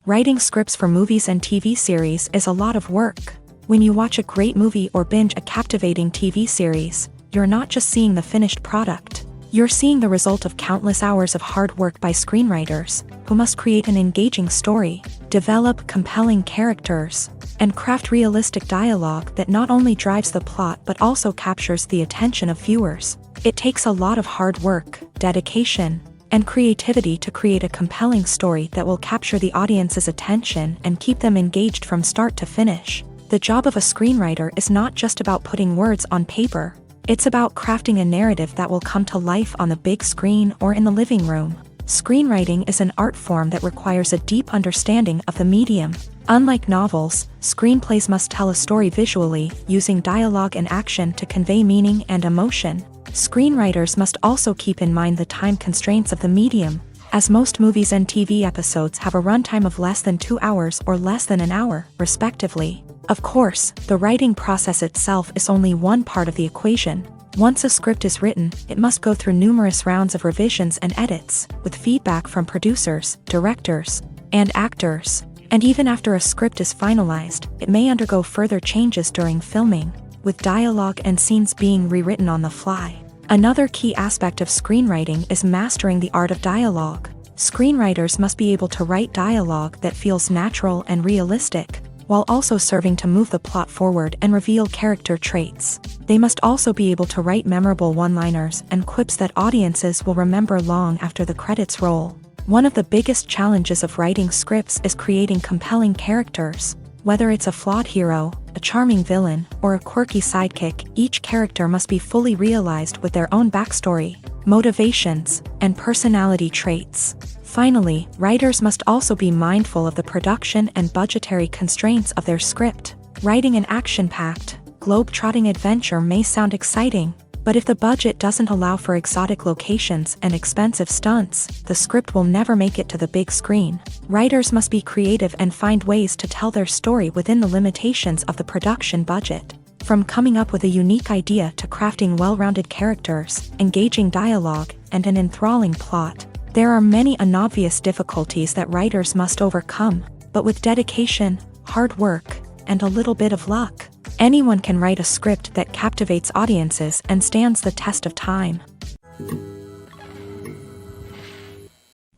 Speaker 1: Writing scripts for movies and TV series is a lot of work. When you watch a great movie or binge a captivating TV series, you're not just seeing the finished product. You're seeing the result of countless hours of hard work by screenwriters, who must create an engaging story, develop compelling characters, and craft realistic dialogue that not only drives the plot but also captures the attention of viewers. It takes a lot of hard work, dedication, and creativity to create a compelling story that will capture the audience's attention and keep them engaged from start to finish. The job of a screenwriter is not just about putting words on paper. It's about crafting a narrative that will come to life on the big screen or in the living room. Screenwriting is an art form that requires a deep understanding of the medium. Unlike novels, screenplays must tell a story visually, using dialogue and action to convey meaning and emotion. Screenwriters must also keep in mind the time constraints of the medium, as most movies and TV episodes have a runtime of less than 2 hours or less than an hour, respectively. Of course, the writing process itself is only one part of the equation. Once a script is written, it must go through numerous rounds of revisions and edits, with feedback from producers, directors, and actors. And even after a script is finalized, it may undergo further changes during filming, with dialogue and scenes being rewritten on the fly. Another key aspect of screenwriting is mastering the art of dialogue. Screenwriters must be able to write dialogue that feels natural and realistic, while also serving to move the plot forward and reveal character traits. They must also be able to write memorable one-liners and quips that audiences will remember long after the credits roll. One of the biggest challenges of writing scripts is creating compelling characters. Whether it's a flawed hero, a charming villain, or a quirky sidekick, each character must be fully realized with their own backstory, motivations, and personality traits. Finally, writers must also be mindful of the production and budgetary constraints of their script. Writing an action-packed, globe-trotting adventure may sound exciting, but if the budget doesn't allow for exotic locations and expensive stunts, the script will never make it to the big screen. Writers must be creative and find ways to tell their story within the limitations of the production budget. From coming up with a unique idea to crafting well-rounded characters, engaging dialogue, and an enthralling plot, there are many unobvious difficulties that writers must overcome, but with dedication, hard work, and a little bit of luck, anyone can write a script that captivates audiences and stands the test of time.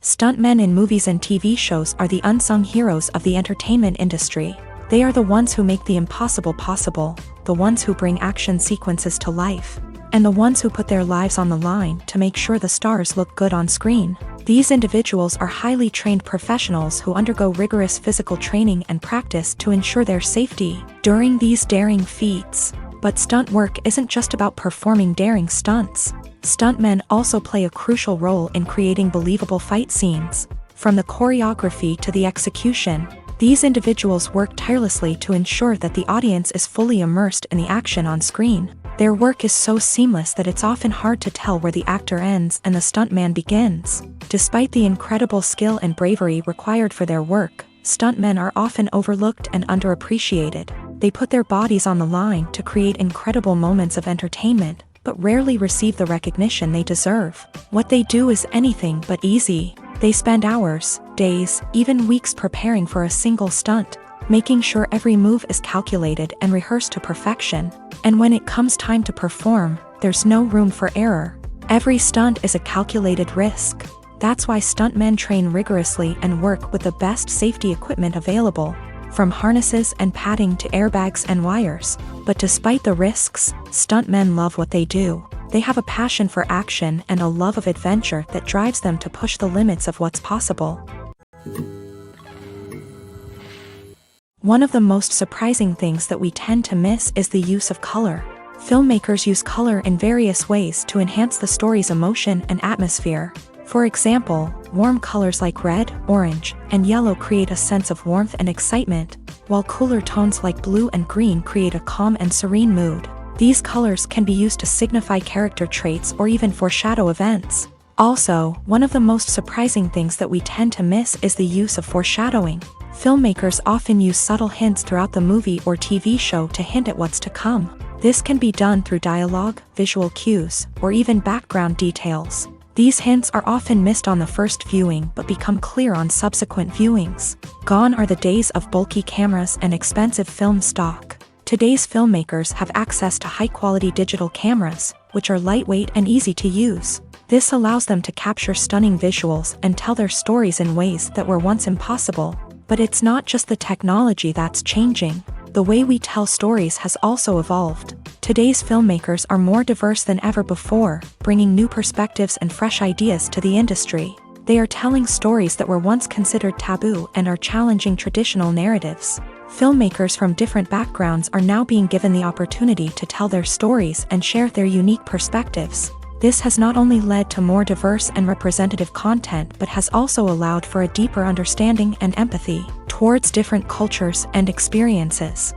Speaker 1: Stuntmen in movies and TV shows are the unsung heroes of the entertainment industry. They are the ones who make the impossible possible, the ones who bring action sequences to life, and the ones who put their lives on the line to make sure the stars look good on screen. These individuals are highly trained professionals who undergo rigorous physical training and practice to ensure their safety during these daring feats. But stunt work isn't just about performing daring stunts. Stuntmen also play a crucial role in creating believable fight scenes. From the choreography to the execution, these individuals work tirelessly to ensure that the audience is fully immersed in the action on screen. Their work is so seamless that it's often hard to tell where the actor ends and the stuntman begins. Despite the incredible skill and bravery required for their work, stuntmen are often overlooked and underappreciated. They put their bodies on the line to create incredible moments of entertainment, but rarely receive the recognition they deserve. What they do is anything but easy. They spend hours, days, even weeks preparing for a single stunt, making sure every move is calculated and rehearsed to perfection. And when it comes time to perform, there's no room for error. Every stunt is a calculated risk. That's why stuntmen train rigorously and work with the best safety equipment available, from harnesses and padding to airbags and wires. But despite the risks, stuntmen love what they do. They have a passion for action and a love of adventure that drives them to push the limits of what's possible. One of the most surprising things that we tend to miss is the use of color. Filmmakers use color in various ways to enhance the story's emotion and atmosphere. For example, warm colors like red, orange, and yellow create a sense of warmth and excitement, while cooler tones like blue and green create a calm and serene mood. These colors can be used to signify character traits or even foreshadow events. Also, one of the most surprising things that we tend to miss is the use of foreshadowing. Filmmakers often use subtle hints throughout the movie or TV show to hint at what's to come. This can be done through dialogue, visual cues, or even background details. These hints are often missed on the first viewing but become clear on subsequent viewings. Gone are the days of bulky cameras and expensive film stock. Today's filmmakers have access to high-quality digital cameras, which are lightweight and easy to use. This allows them to capture stunning visuals and tell their stories in ways that were once impossible. But it's not just the technology that's changing. The way we tell stories has also evolved. Today's filmmakers are more diverse than ever before, bringing new perspectives and fresh ideas to the industry. They are telling stories that were once considered taboo and are challenging traditional narratives. Filmmakers from different backgrounds are now being given the opportunity to tell their stories and share their unique perspectives. This has not only led to more diverse and representative content but has also allowed for a deeper understanding and empathy towards different cultures and experiences.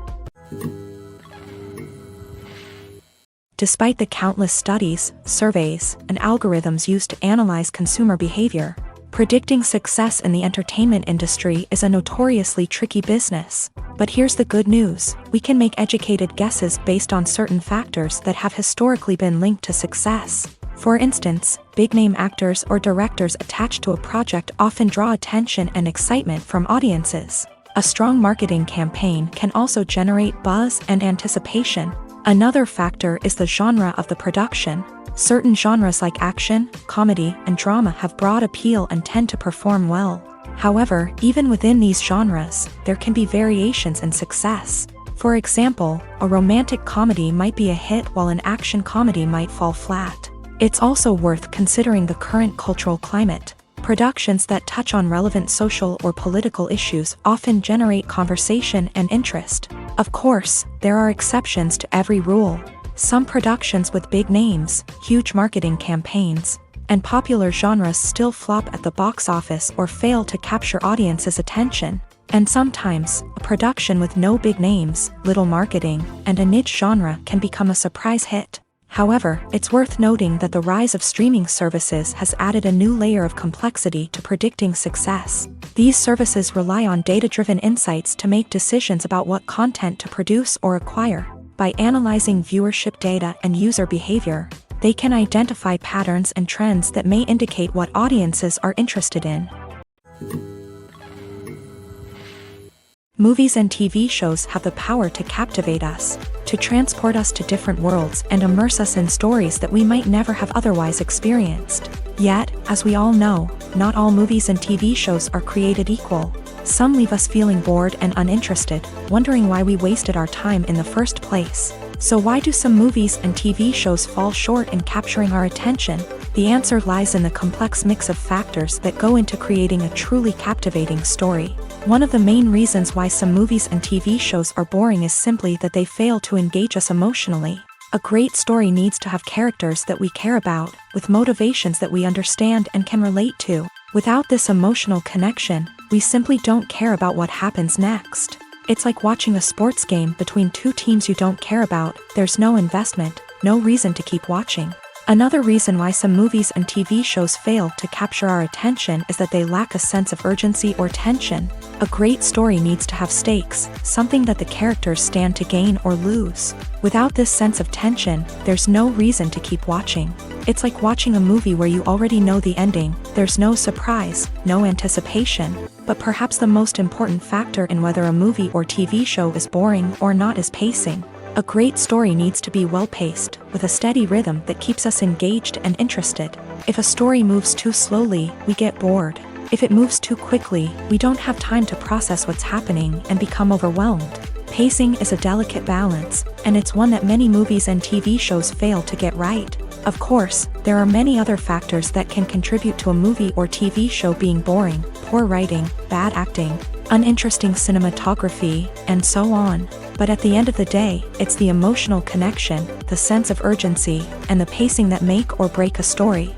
Speaker 1: Despite the countless studies, surveys, and algorithms used to analyze consumer behavior, predicting success in the entertainment industry is a notoriously tricky business. But here's the good news: we can make educated guesses based on certain factors that have historically been linked to success. For instance, big-name actors or directors attached to a project often draw attention and excitement from audiences. A strong marketing campaign can also generate buzz and anticipation. Another factor is the genre of the production. Certain genres like action, comedy, and drama have broad appeal and tend to perform well. However, even within these genres, there can be variations in success. For example, a romantic comedy might be a hit while an action comedy might fall flat. It's also worth considering the current cultural climate. Productions that touch on relevant social or political issues often generate conversation and interest. Of course, there are exceptions to every rule. Some productions with big names, huge marketing campaigns, and popular genres still flop at the box office or fail to capture audiences' attention. And sometimes, a production with no big names, little marketing, and a niche genre can become a surprise hit. However, it's worth noting that the rise of streaming services has added a new layer of complexity to predicting success. These services rely on data-driven insights to make decisions about what content to produce or acquire. By analyzing viewership data and user behavior, they can identify patterns and trends that may indicate what audiences are interested in. Movies and TV shows have the power to captivate us, to transport us to different worlds and immerse us in stories that we might never have otherwise experienced. Yet, as we all know, not all movies and TV shows are created equal. Some leave us feeling bored and uninterested, wondering why we wasted our time in the first place. So why do some movies and TV shows fall short in capturing our attention? The answer lies in the complex mix of factors that go into creating a truly captivating story. One of the main reasons why some movies and TV shows are boring is simply that they fail to engage us emotionally. A great story needs to have characters that we care about, with motivations that we understand and can relate to. Without this emotional connection, we simply don't care about what happens next. It's like watching a sports game between two teams you don't care about. There's no investment, no reason to keep watching. Another reason why some movies and TV shows fail to capture our attention is that they lack a sense of urgency or tension. A great story needs to have stakes, something that the characters stand to gain or lose. Without this sense of tension, there's no reason to keep watching. It's like watching a movie where you already know the ending. There's no surprise, no anticipation. But perhaps the most important factor in whether a movie or TV show is boring or not is pacing. A great story needs to be well-paced, with a steady rhythm that keeps us engaged and interested. If a story moves too slowly, we get bored. If it moves too quickly, we don't have time to process what's happening and become overwhelmed. Pacing is a delicate balance, and it's one that many movies and TV shows fail to get right. Of course, there are many other factors that can contribute to a movie or TV show being boring: poor writing, bad acting, uninteresting cinematography, and so on. But at the end of the day, it's the emotional connection, the sense of urgency, and the pacing that make or break a story.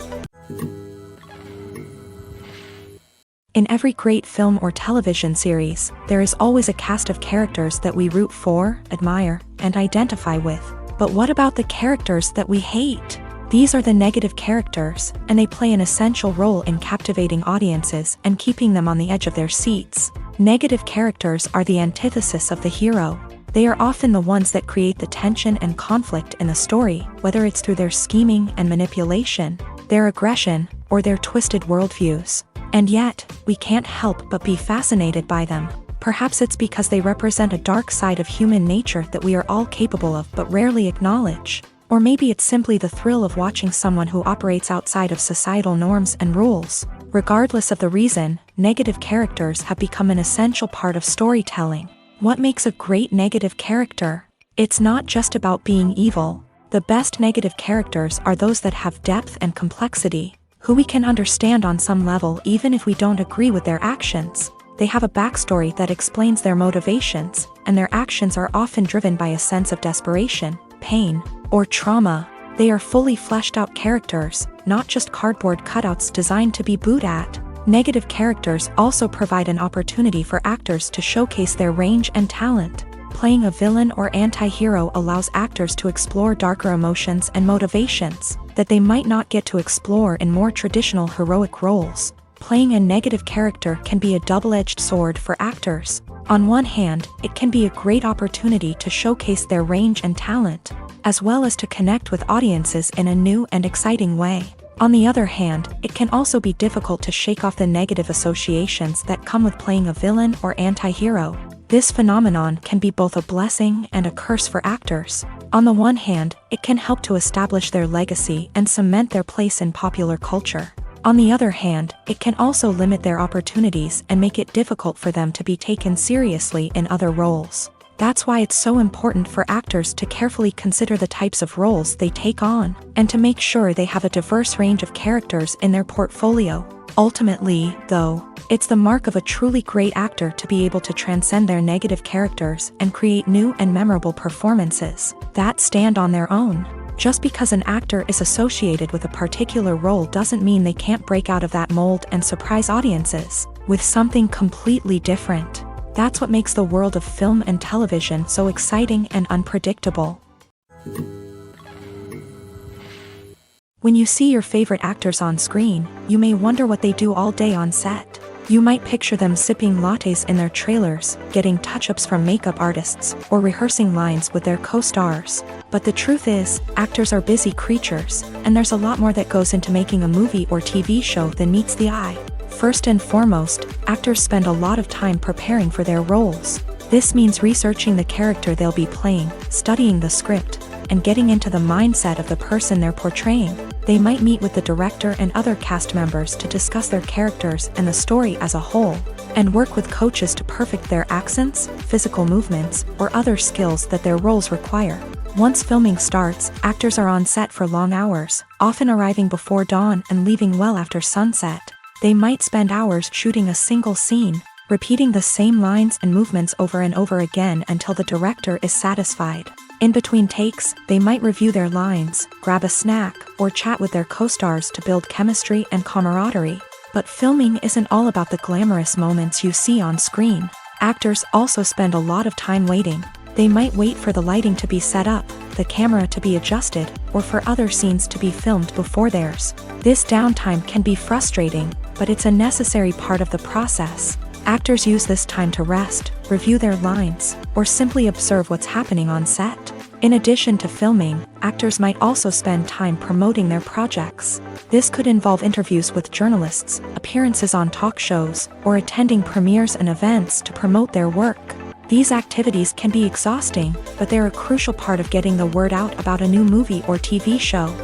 Speaker 1: In every great film or television series, there is always a cast of characters that we root for, admire, and identify with. But what about the characters that we hate? These are the negative characters, and they play an essential role in captivating audiences and keeping them on the edge of their seats. Negative characters are the antithesis of the hero. They are often the ones that create the tension and conflict in the story, whether it's through their scheming and manipulation, their aggression, or their twisted worldviews. And yet, we can't help but be fascinated by them. Perhaps it's because they represent a dark side of human nature that we are all capable of but rarely acknowledge. Or maybe it's simply the thrill of watching someone who operates outside of societal norms and rules. Regardless of the reason, negative characters have become an essential part of storytelling. What makes a great negative character? It's not just about being evil. The best negative characters are those that have depth and complexity, who we can understand on some level even if we don't agree with their actions. They have a backstory that explains their motivations, and their actions are often driven by a sense of desperation, pain, or trauma. They are fully fleshed out characters, not just cardboard cutouts designed to be booed at. Negative characters also provide an opportunity for actors to showcase their range and talent. Playing a villain or anti-hero allows actors to explore darker emotions and motivations that they might not get to explore in more traditional heroic roles. Playing a negative character can be a double-edged sword for actors. On one hand, it can be a great opportunity to showcase their range and talent, as well as to connect with audiences in a new and exciting way. On the other hand, it can also be difficult to shake off the negative associations that come with playing a villain or anti-hero. This phenomenon can be both a blessing and a curse for actors. On the one hand, it can help to establish their legacy and cement their place in popular culture. On the other hand, it can also limit their opportunities and make it difficult for them to be taken seriously in other roles. That's why it's so important for actors to carefully consider the types of roles they take on, and to make sure they have a diverse range of characters in their portfolio. Ultimately, though, it's the mark of a truly great actor to be able to transcend their negative characters and create new and memorable performances that stand on their own. Just because an actor is associated with a particular role doesn't mean they can't break out of that mold and surprise audiences with something completely different. That's what makes the world of film and television so exciting and unpredictable. When you see your favorite actors on screen, you may wonder what they do all day on set. You might picture them sipping lattes in their trailers, getting touch-ups from makeup artists, or rehearsing lines with their co-stars. But the truth is, actors are busy creatures, and there's a lot more that goes into making a movie or TV show than meets the eye. First and foremost, actors spend a lot of time preparing for their roles. This means researching the character they'll be playing, studying the script, and getting into the mindset of the person they're portraying. They might meet with the director and other cast members to discuss their characters and the story as a whole, and work with coaches to perfect their accents, physical movements, or other skills that their roles require. Once filming starts, actors are on set for long hours, often arriving before dawn and leaving well after sunset. They might spend hours shooting a single scene, repeating the same lines and movements over and over again until the director is satisfied. In between takes, they might review their lines, grab a snack, or chat with their co-stars to build chemistry and camaraderie. But filming isn't all about the glamorous moments you see on screen. Actors also spend a lot of time waiting. They might wait for the lighting to be set up, the camera to be adjusted, or for other scenes to be filmed before theirs. This downtime can be frustrating, but it's a necessary part of the process. Actors use this time to rest, review their lines, or simply observe what's happening on set. In addition to filming, actors might also spend time promoting their projects. This could involve interviews with journalists, appearances on talk shows, or attending premieres and events to promote their work. These activities can be exhausting, but they're a crucial part of getting the word out about a new movie or TV show.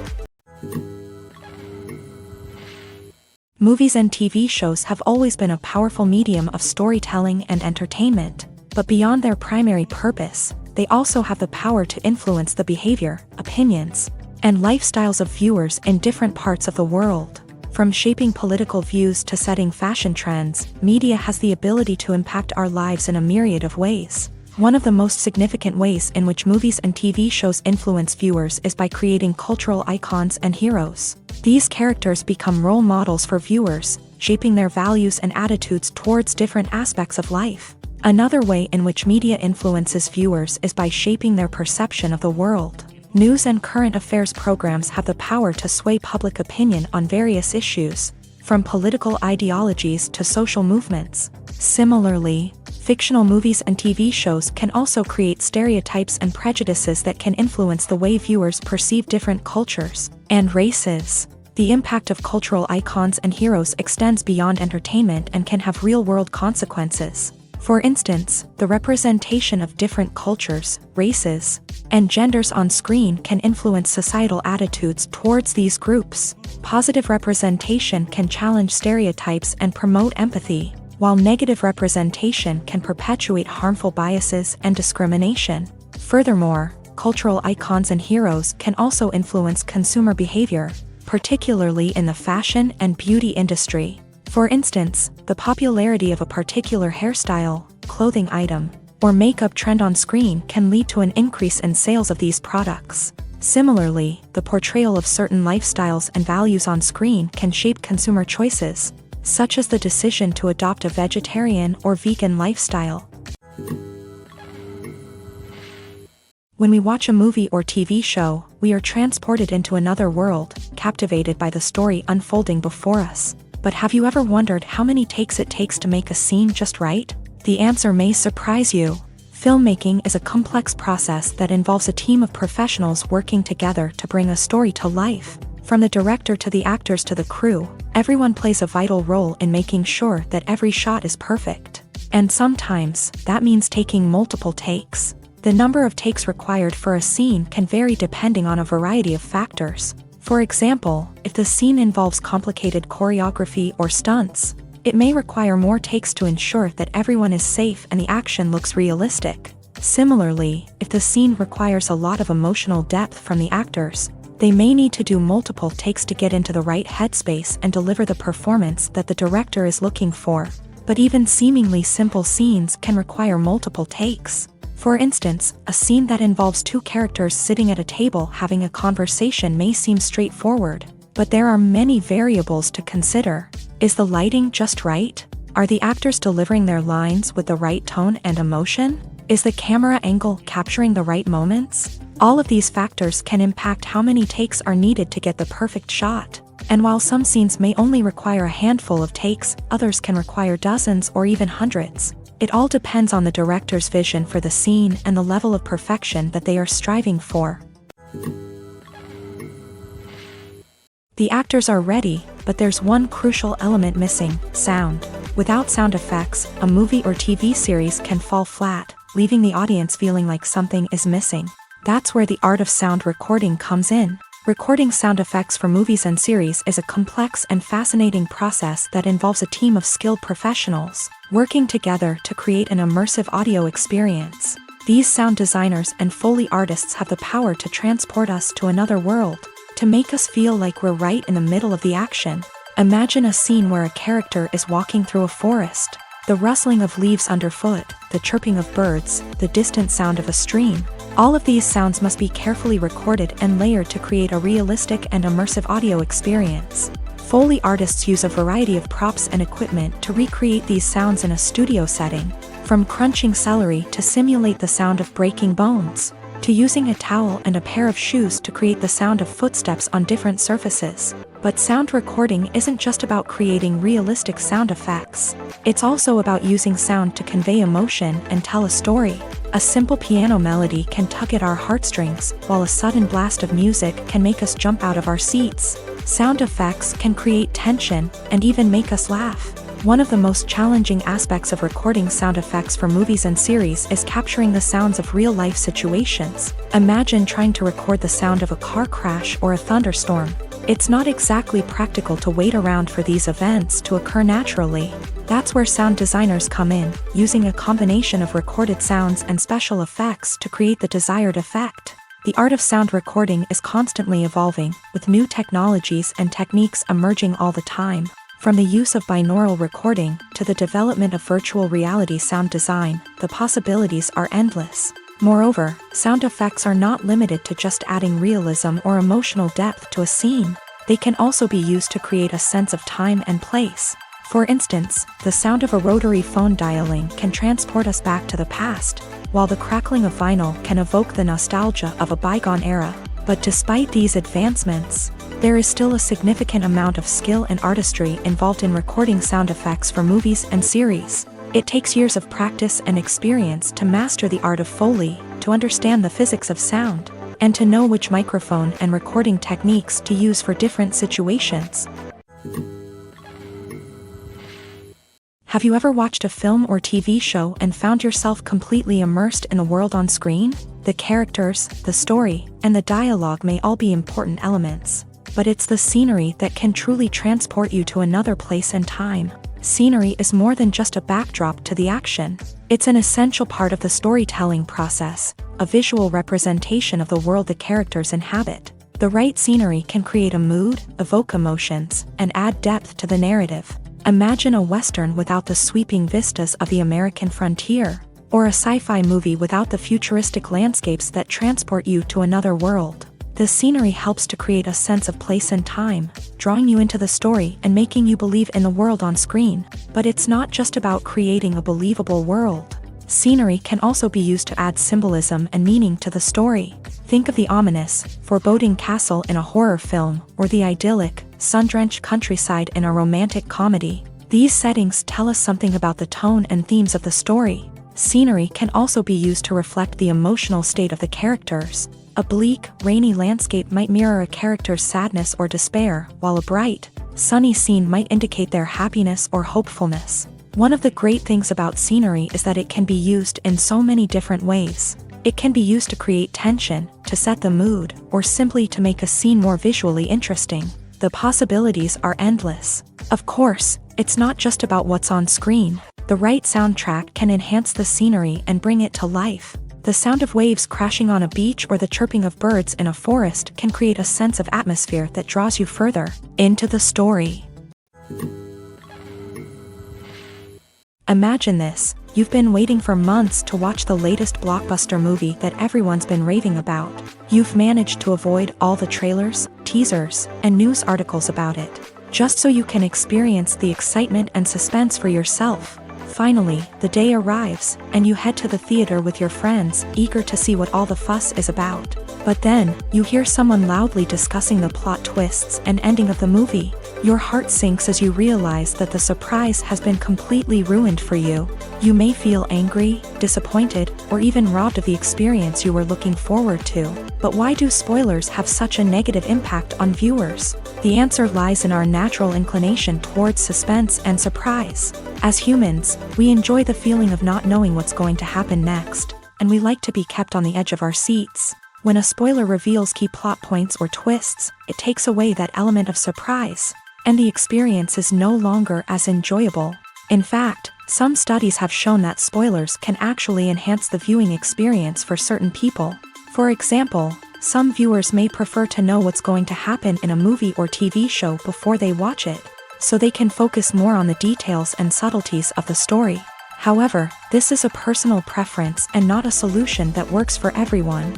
Speaker 1: Movies and TV shows have always been a powerful medium of storytelling and entertainment, but beyond their primary purpose, they also have the power to influence the behavior, opinions, and lifestyles of viewers in different parts of the world. From shaping political views to setting fashion trends, media has the ability to impact our lives in a myriad of ways. One of the most significant ways in which movies and TV shows influence viewers is by creating cultural icons and heroes. These characters become role models for viewers, shaping their values and attitudes towards different aspects of life. Another way in which media influences viewers is by shaping their perception of the world. News and current affairs programs have the power to sway public opinion on various issues, from political ideologies to social movements. Similarly, fictional movies and TV shows can also create stereotypes and prejudices that can influence the way viewers perceive different cultures and races. The impact of cultural icons and heroes extends beyond entertainment and can have real-world consequences. For instance, the representation of different cultures, races, and genders on screen can influence societal attitudes towards these groups. Positive representation can challenge stereotypes and promote empathy, while negative representation can perpetuate harmful biases and discrimination. Furthermore, cultural icons and heroes can also influence consumer behavior, particularly in the fashion and beauty industry. For instance, the popularity of a particular hairstyle, clothing item, or makeup trend on screen can lead to an increase in sales of these products. Similarly, the portrayal of certain lifestyles and values on screen can shape consumer choices, such as the decision to adopt a vegetarian or vegan lifestyle. When we watch a movie or TV show, we are transported into another world, captivated by the story unfolding before us. But have you ever wondered how many takes it takes to make a scene just right? The answer may surprise you. Filmmaking is a complex process that involves a team of professionals working together to bring a story to life. From the director to the actors to the crew, everyone plays a vital role in making sure that every shot is perfect. And sometimes, that means taking multiple takes. The number of takes required for a scene can vary depending on a variety of factors. For example, if the scene involves complicated choreography or stunts, it may require more takes to ensure that everyone is safe and the action looks realistic. Similarly, if the scene requires a lot of emotional depth from the actors, they may need to do multiple takes to get into the right headspace and deliver the performance that the director is looking for. But even seemingly simple scenes can require multiple takes. For instance, a scene that involves two characters sitting at a table having a conversation may seem straightforward, but there are many variables to consider. Is the lighting just right? Are the actors delivering their lines with the right tone and emotion? Is the camera angle capturing the right moments? All of these factors can impact how many takes are needed to get the perfect shot. And while some scenes may only require a handful of takes, others can require dozens or even hundreds. It all depends on the director's vision for the scene and the level of perfection that they are striving for. The actors are ready, but there's one crucial element missing: sound. Without sound effects, a movie or TV series can fall flat, leaving the audience feeling like something is missing. That's where the art of sound recording comes in. Recording sound effects for movies and series is a complex and fascinating process that involves a team of skilled professionals working together to create an immersive audio experience. These sound designers and Foley artists have the power to transport us to another world, to make us feel like we're right in the middle of the action. Imagine a scene where a character is walking through a forest. The rustling of leaves underfoot, the chirping of birds, the distant sound of a stream. All of these sounds must be carefully recorded and layered to create a realistic and immersive audio experience. Foley artists use a variety of props and equipment to recreate these sounds in a studio setting, from crunching celery to simulate the sound of breaking bones, to using a towel and a pair of shoes to create the sound of footsteps on different surfaces. But sound recording isn't just about creating realistic sound effects. It's also about using sound to convey emotion and tell a story. A simple piano melody can tug at our heartstrings, while a sudden blast of music can make us jump out of our seats. Sound effects can create tension and even make us laugh. One of the most challenging aspects of recording sound effects for movies and series is capturing the sounds of real-life situations. Imagine trying to record the sound of a car crash or a thunderstorm. It's not exactly practical to wait around for these events to occur naturally. That's where sound designers come in, using a combination of recorded sounds and special effects to create the desired effect. The art of sound recording is constantly evolving, with new technologies and techniques emerging all the time. From the use of binaural recording to the development of virtual reality sound design, the possibilities are endless. Moreover, sound effects are not limited to just adding realism or emotional depth to a scene. They can also be used to create a sense of time and place. For instance, the sound of a rotary phone dialing can transport us back to the past, while the crackling of vinyl can evoke the nostalgia of a bygone era. But despite these advancements, there is still a significant amount of skill and artistry involved in recording sound effects for movies and series. It takes years of practice and experience to master the art of Foley, to understand the physics of sound, and to know which microphone and recording techniques to use for different situations. Have you ever watched a film or TV show and found yourself completely immersed in the world on screen? The characters, the story, and the dialogue may all be important elements, but it's the scenery that can truly transport you to another place and time. Scenery is more than just a backdrop to the action. It's an essential part of the storytelling process, a visual representation of the world the characters inhabit. The right scenery can create a mood, evoke emotions, and add depth to the narrative. Imagine a Western without the sweeping vistas of the American frontier, or a sci-fi movie without the futuristic landscapes that transport you to another world. The scenery helps to create a sense of place and time, drawing you into the story and making you believe in the world on screen. But it's not just about creating a believable world. Scenery can also be used to add symbolism and meaning to the story. Think of the ominous, foreboding castle in a horror film, or the idyllic, sun-drenched countryside in a romantic comedy. These settings tell us something about the tone and themes of the story. Scenery can also be used to reflect the emotional state of the characters. A bleak, rainy landscape might mirror a character's sadness or despair, while a bright, sunny scene might indicate their happiness or hopefulness. One of the great things about scenery is that it can be used in so many different ways. It can be used to create tension, to set the mood, or simply to make a scene more visually interesting. The possibilities are endless. Of course, it's not just about what's on screen. The right soundtrack can enhance the scenery and bring it to life. The sound of waves crashing on a beach or the chirping of birds in a forest can create a sense of atmosphere that draws you further into the story. Imagine this: you've been waiting for months to watch the latest blockbuster movie that everyone's been raving about. You've managed to avoid all the trailers, teasers, and news articles about it, just so you can experience the excitement and suspense for yourself. Finally, the day arrives, and you head to the theater with your friends, eager to see what all the fuss is about. But then, you hear someone loudly discussing the plot twists and ending of the movie. Your heart sinks as you realize that the surprise has been completely ruined for you. You may feel angry, disappointed, or even robbed of the experience you were looking forward to. But why do spoilers have such a negative impact on viewers? The answer lies in our natural inclination towards suspense and surprise. As humans, we enjoy the feeling of not knowing what's going to happen next, and we like to be kept on the edge of our seats. When a spoiler reveals key plot points or twists, it takes away that element of surprise, and the experience is no longer as enjoyable. In fact, some studies have shown that spoilers can actually enhance the viewing experience for certain people. For example, some viewers may prefer to know what's going to happen in a movie or TV show before they watch it, so they can focus more on the details and subtleties of the story. However, this is a personal preference and not a solution that works for everyone.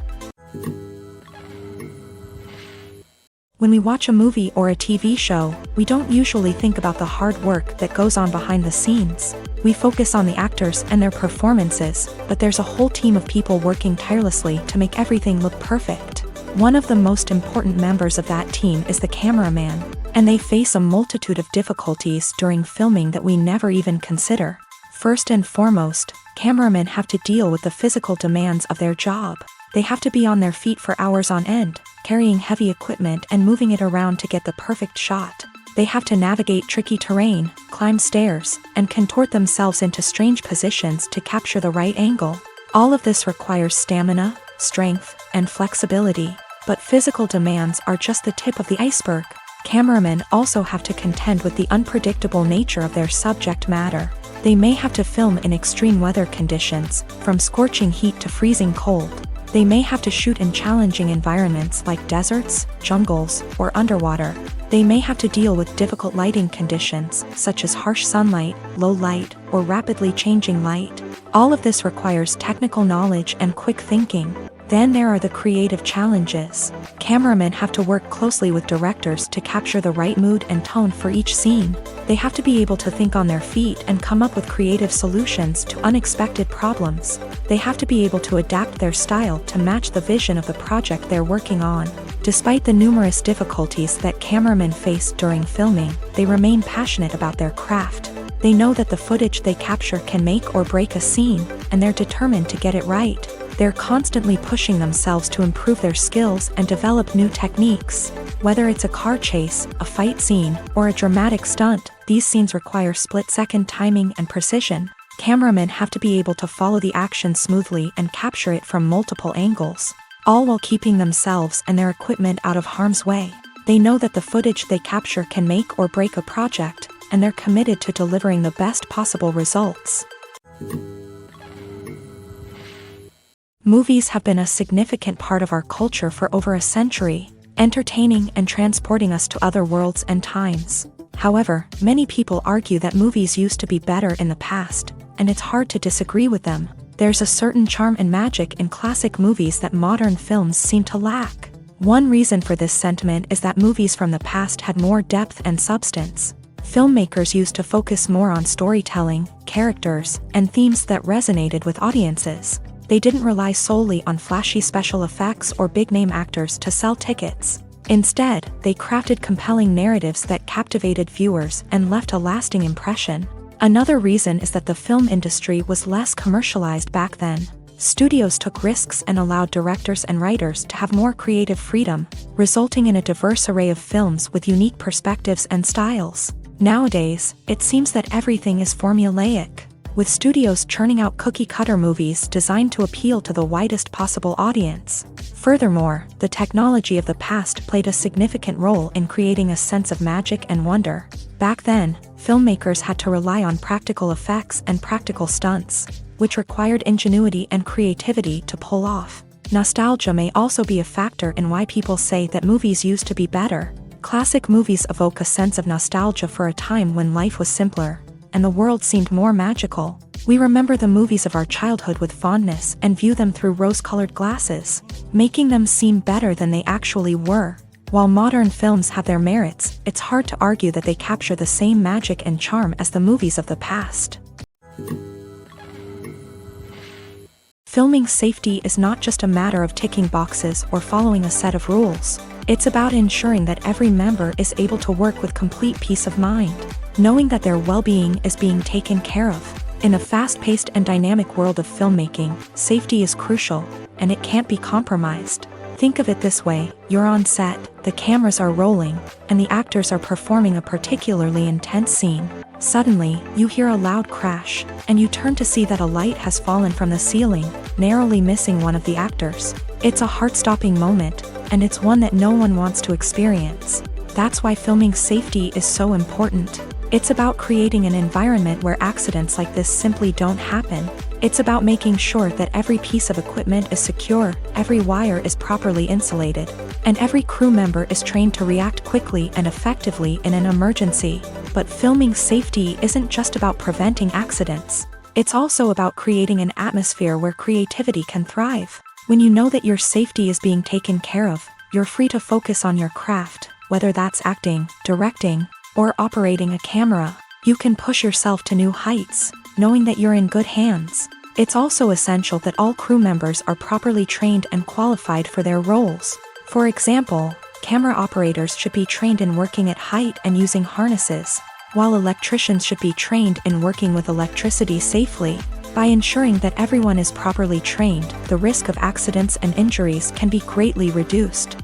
Speaker 1: When we watch a movie or a TV show, we don't usually think about the hard work that goes on behind the scenes. We focus on the actors and their performances, but there's a whole team of people working tirelessly to make everything look perfect. One of the most important members of that team is the cameraman, and they face a multitude of difficulties during filming that we never even consider. First and foremost, cameramen have to deal with the physical demands of their job. They have to be on their feet for hours on end, carrying heavy equipment and moving it around to get the perfect shot. They have to navigate tricky terrain, climb stairs, and contort themselves into strange positions to capture the right angle. All of this requires stamina, strength, and flexibility. But physical demands are just the tip of the iceberg. Cameramen also have to contend with the unpredictable nature of their subject matter. They may have to film in extreme weather conditions, from scorching heat to freezing cold. They may have to shoot in challenging environments like deserts, jungles, or underwater. They may have to deal with difficult lighting conditions, such as harsh sunlight, low light, or rapidly changing light. All of this requires technical knowledge and quick thinking. Then there are the creative challenges. Cameramen have to work closely with directors to capture the right mood and tone for each scene. They have to be able to think on their feet and come up with creative solutions to unexpected problems. They have to be able to adapt their style to match the vision of the project they're working on. Despite the numerous difficulties that cameramen face during filming, they remain passionate about their craft. They know that the footage they capture can make or break a scene, and they're determined to get it right. They're constantly pushing themselves to improve their skills and develop new techniques. Whether it's a car chase, a fight scene, or a dramatic stunt, these scenes require split-second timing and precision. Cameramen have to be able to follow the action smoothly and capture it from multiple angles, all while keeping themselves and their equipment out of harm's way. They know that the footage they capture can make or break a project, and they're committed to delivering the best possible results. Movies have been a significant part of our culture for over a century, entertaining and transporting us to other worlds and times. However, many people argue that movies used to be better in the past, and it's hard to disagree with them. There's a certain charm and magic in classic movies that modern films seem to lack. One reason for this sentiment is that movies from the past had more depth and substance. Filmmakers used to focus more on storytelling, characters, and themes that resonated with audiences. They didn't rely solely on flashy special effects or big-name actors to sell tickets. Instead, they crafted compelling narratives that captivated viewers and left a lasting impression. Another reason is that the film industry was less commercialized back then. Studios took risks and allowed directors and writers to have more creative freedom, resulting in a diverse array of films with unique perspectives and styles. Nowadays, it seems that everything is formulaic, with studios churning out cookie-cutter movies designed to appeal to the widest possible audience. Furthermore, the technology of the past played a significant role in creating a sense of magic and wonder. Back then, filmmakers had to rely on practical effects and practical stunts, which required ingenuity and creativity to pull off. Nostalgia may also be a factor in why people say that movies used to be better. Classic movies evoke a sense of nostalgia for a time when life was simpler, and the world seemed more magical. We remember the movies of our childhood with fondness and view them through rose-colored glasses, making them seem better than they actually were. While modern films have their merits, it's hard to argue that they capture the same magic and charm as the movies of the past. Filming safety is not just a matter of ticking boxes or following a set of rules. It's about ensuring that every member is able to work with complete peace of mind, knowing that their well-being is being taken care of. In a fast-paced and dynamic world of filmmaking, safety is crucial, and it can't be compromised. Think of it this way: you're on set, the cameras are rolling, and the actors are performing a particularly intense scene. Suddenly, you hear a loud crash, and you turn to see that a light has fallen from the ceiling, narrowly missing one of the actors. It's a heart-stopping moment, and it's one that no one wants to experience. That's why filming safety is so important. It's about creating an environment where accidents like this simply don't happen. It's about making sure that every piece of equipment is secure, every wire is properly insulated, and every crew member is trained to react quickly and effectively in an emergency. But filming safety isn't just about preventing accidents. It's also about creating an atmosphere where creativity can thrive. When you know that your safety is being taken care of, you're free to focus on your craft, whether that's acting, directing, or operating a camera. You can push yourself to new heights, knowing that you're in good hands. It's also essential that all crew members are properly trained and qualified for their roles. For example, camera operators should be trained in working at height and using harnesses, while electricians should be trained in working with electricity safely. By ensuring that everyone is properly trained, the risk of accidents and injuries can be greatly reduced.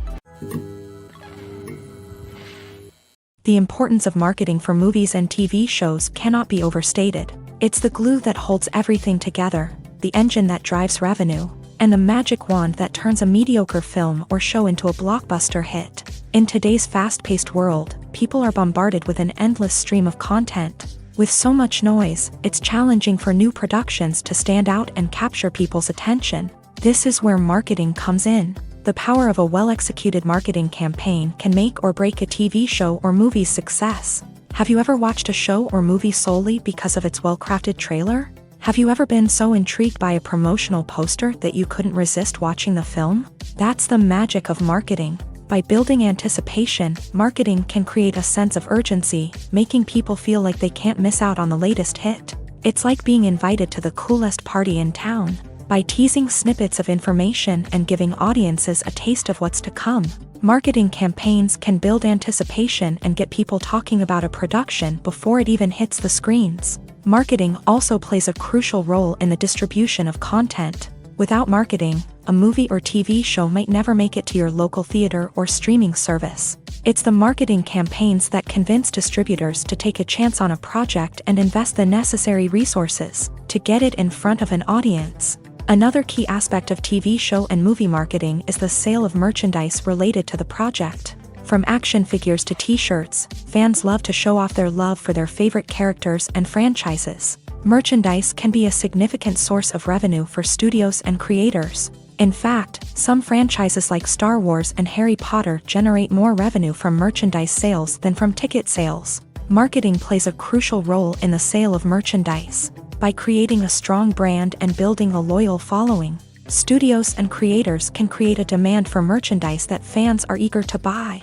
Speaker 1: The importance of marketing for movies and TV shows cannot be overstated. It's the glue that holds everything together, the engine that drives revenue, and the magic wand that turns a mediocre film or show into a blockbuster hit. In today's fast-paced world, people are bombarded with an endless stream of content. With so much noise, it's challenging for new productions to stand out and capture people's attention. This is where marketing comes in. The power of a well-executed marketing campaign can make or break a TV show or movie's success. Have you ever watched a show or movie solely because of its well-crafted trailer? Have you ever been so intrigued by a promotional poster that you couldn't resist watching the film? That's the magic of marketing. By building anticipation, marketing can create a sense of urgency, making people feel like they can't miss out on the latest hit. It's like being invited to the coolest party in town. By teasing snippets of information and giving audiences a taste of what's to come, marketing campaigns can build anticipation and get people talking about a production before it even hits the screens. Marketing also plays a crucial role in the distribution of content. Without marketing, a movie or TV show might never make it to your local theater or streaming service. It's the marketing campaigns that convince distributors to take a chance on a project and invest the necessary resources to get it in front of an audience. Another key aspect of TV show and movie marketing is the sale of merchandise related to the project. From action figures to t-shirts, fans love to show off their love for their favorite characters and franchises. Merchandise can be a significant source of revenue for studios and creators. In fact, some franchises like Star Wars and Harry Potter generate more revenue from merchandise sales than from ticket sales. Marketing plays a crucial role in the sale of merchandise. By creating a strong brand and building a loyal following, studios and creators can create a demand for merchandise that fans are eager to buy.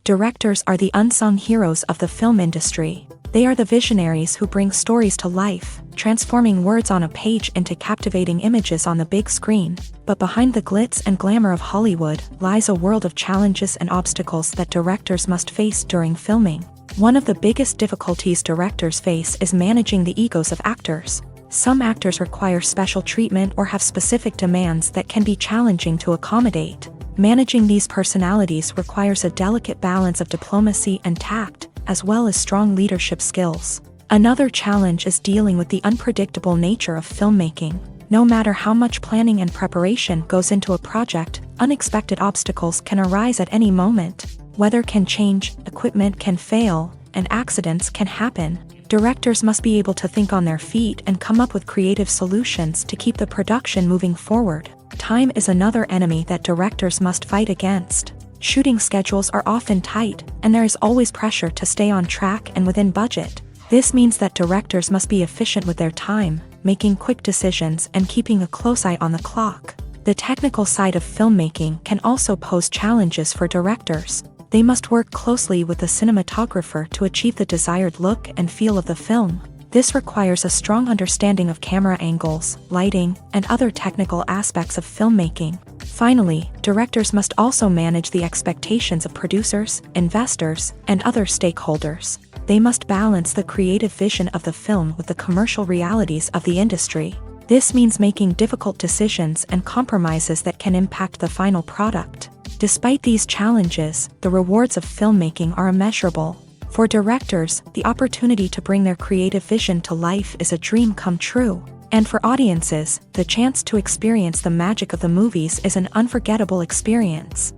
Speaker 1: Directors are the unsung heroes of the film industry. They are the visionaries who bring stories to life, transforming words on a page into captivating images on the big screen. But behind the glitz and glamour of Hollywood lies a world of challenges and obstacles that directors must face during filming. One of the biggest difficulties directors face is managing the egos of actors. Some actors require special treatment or have specific demands that can be challenging to accommodate. Managing these personalities requires a delicate balance of diplomacy and tact, as well as strong leadership skills. Another challenge is dealing with the unpredictable nature of filmmaking. No matter how much planning and preparation goes into a project, unexpected obstacles can arise at any moment. Weather can change, equipment can fail, and accidents can happen. Directors must be able to think on their feet and come up with creative solutions to keep the production moving forward. Time is another enemy that directors must fight against. Shooting schedules are often tight, and there is always pressure to stay on track and within budget. This means that directors must be efficient with their time, making quick decisions and keeping a close eye on the clock. The technical side of filmmaking can also pose challenges for directors. They must work closely with the cinematographer to achieve the desired look and feel of the film. This requires a strong understanding of camera angles, lighting, and other technical aspects of filmmaking. Finally, directors must also manage the expectations of producers, investors, and other stakeholders. They must balance the creative vision of the film with the commercial realities of the industry. This means making difficult decisions and compromises that can impact the final product. Despite these challenges, the rewards of filmmaking are immeasurable. For directors, the opportunity to bring their creative vision to life is a dream come true. And for audiences, the chance to experience the magic of the movies is an unforgettable experience.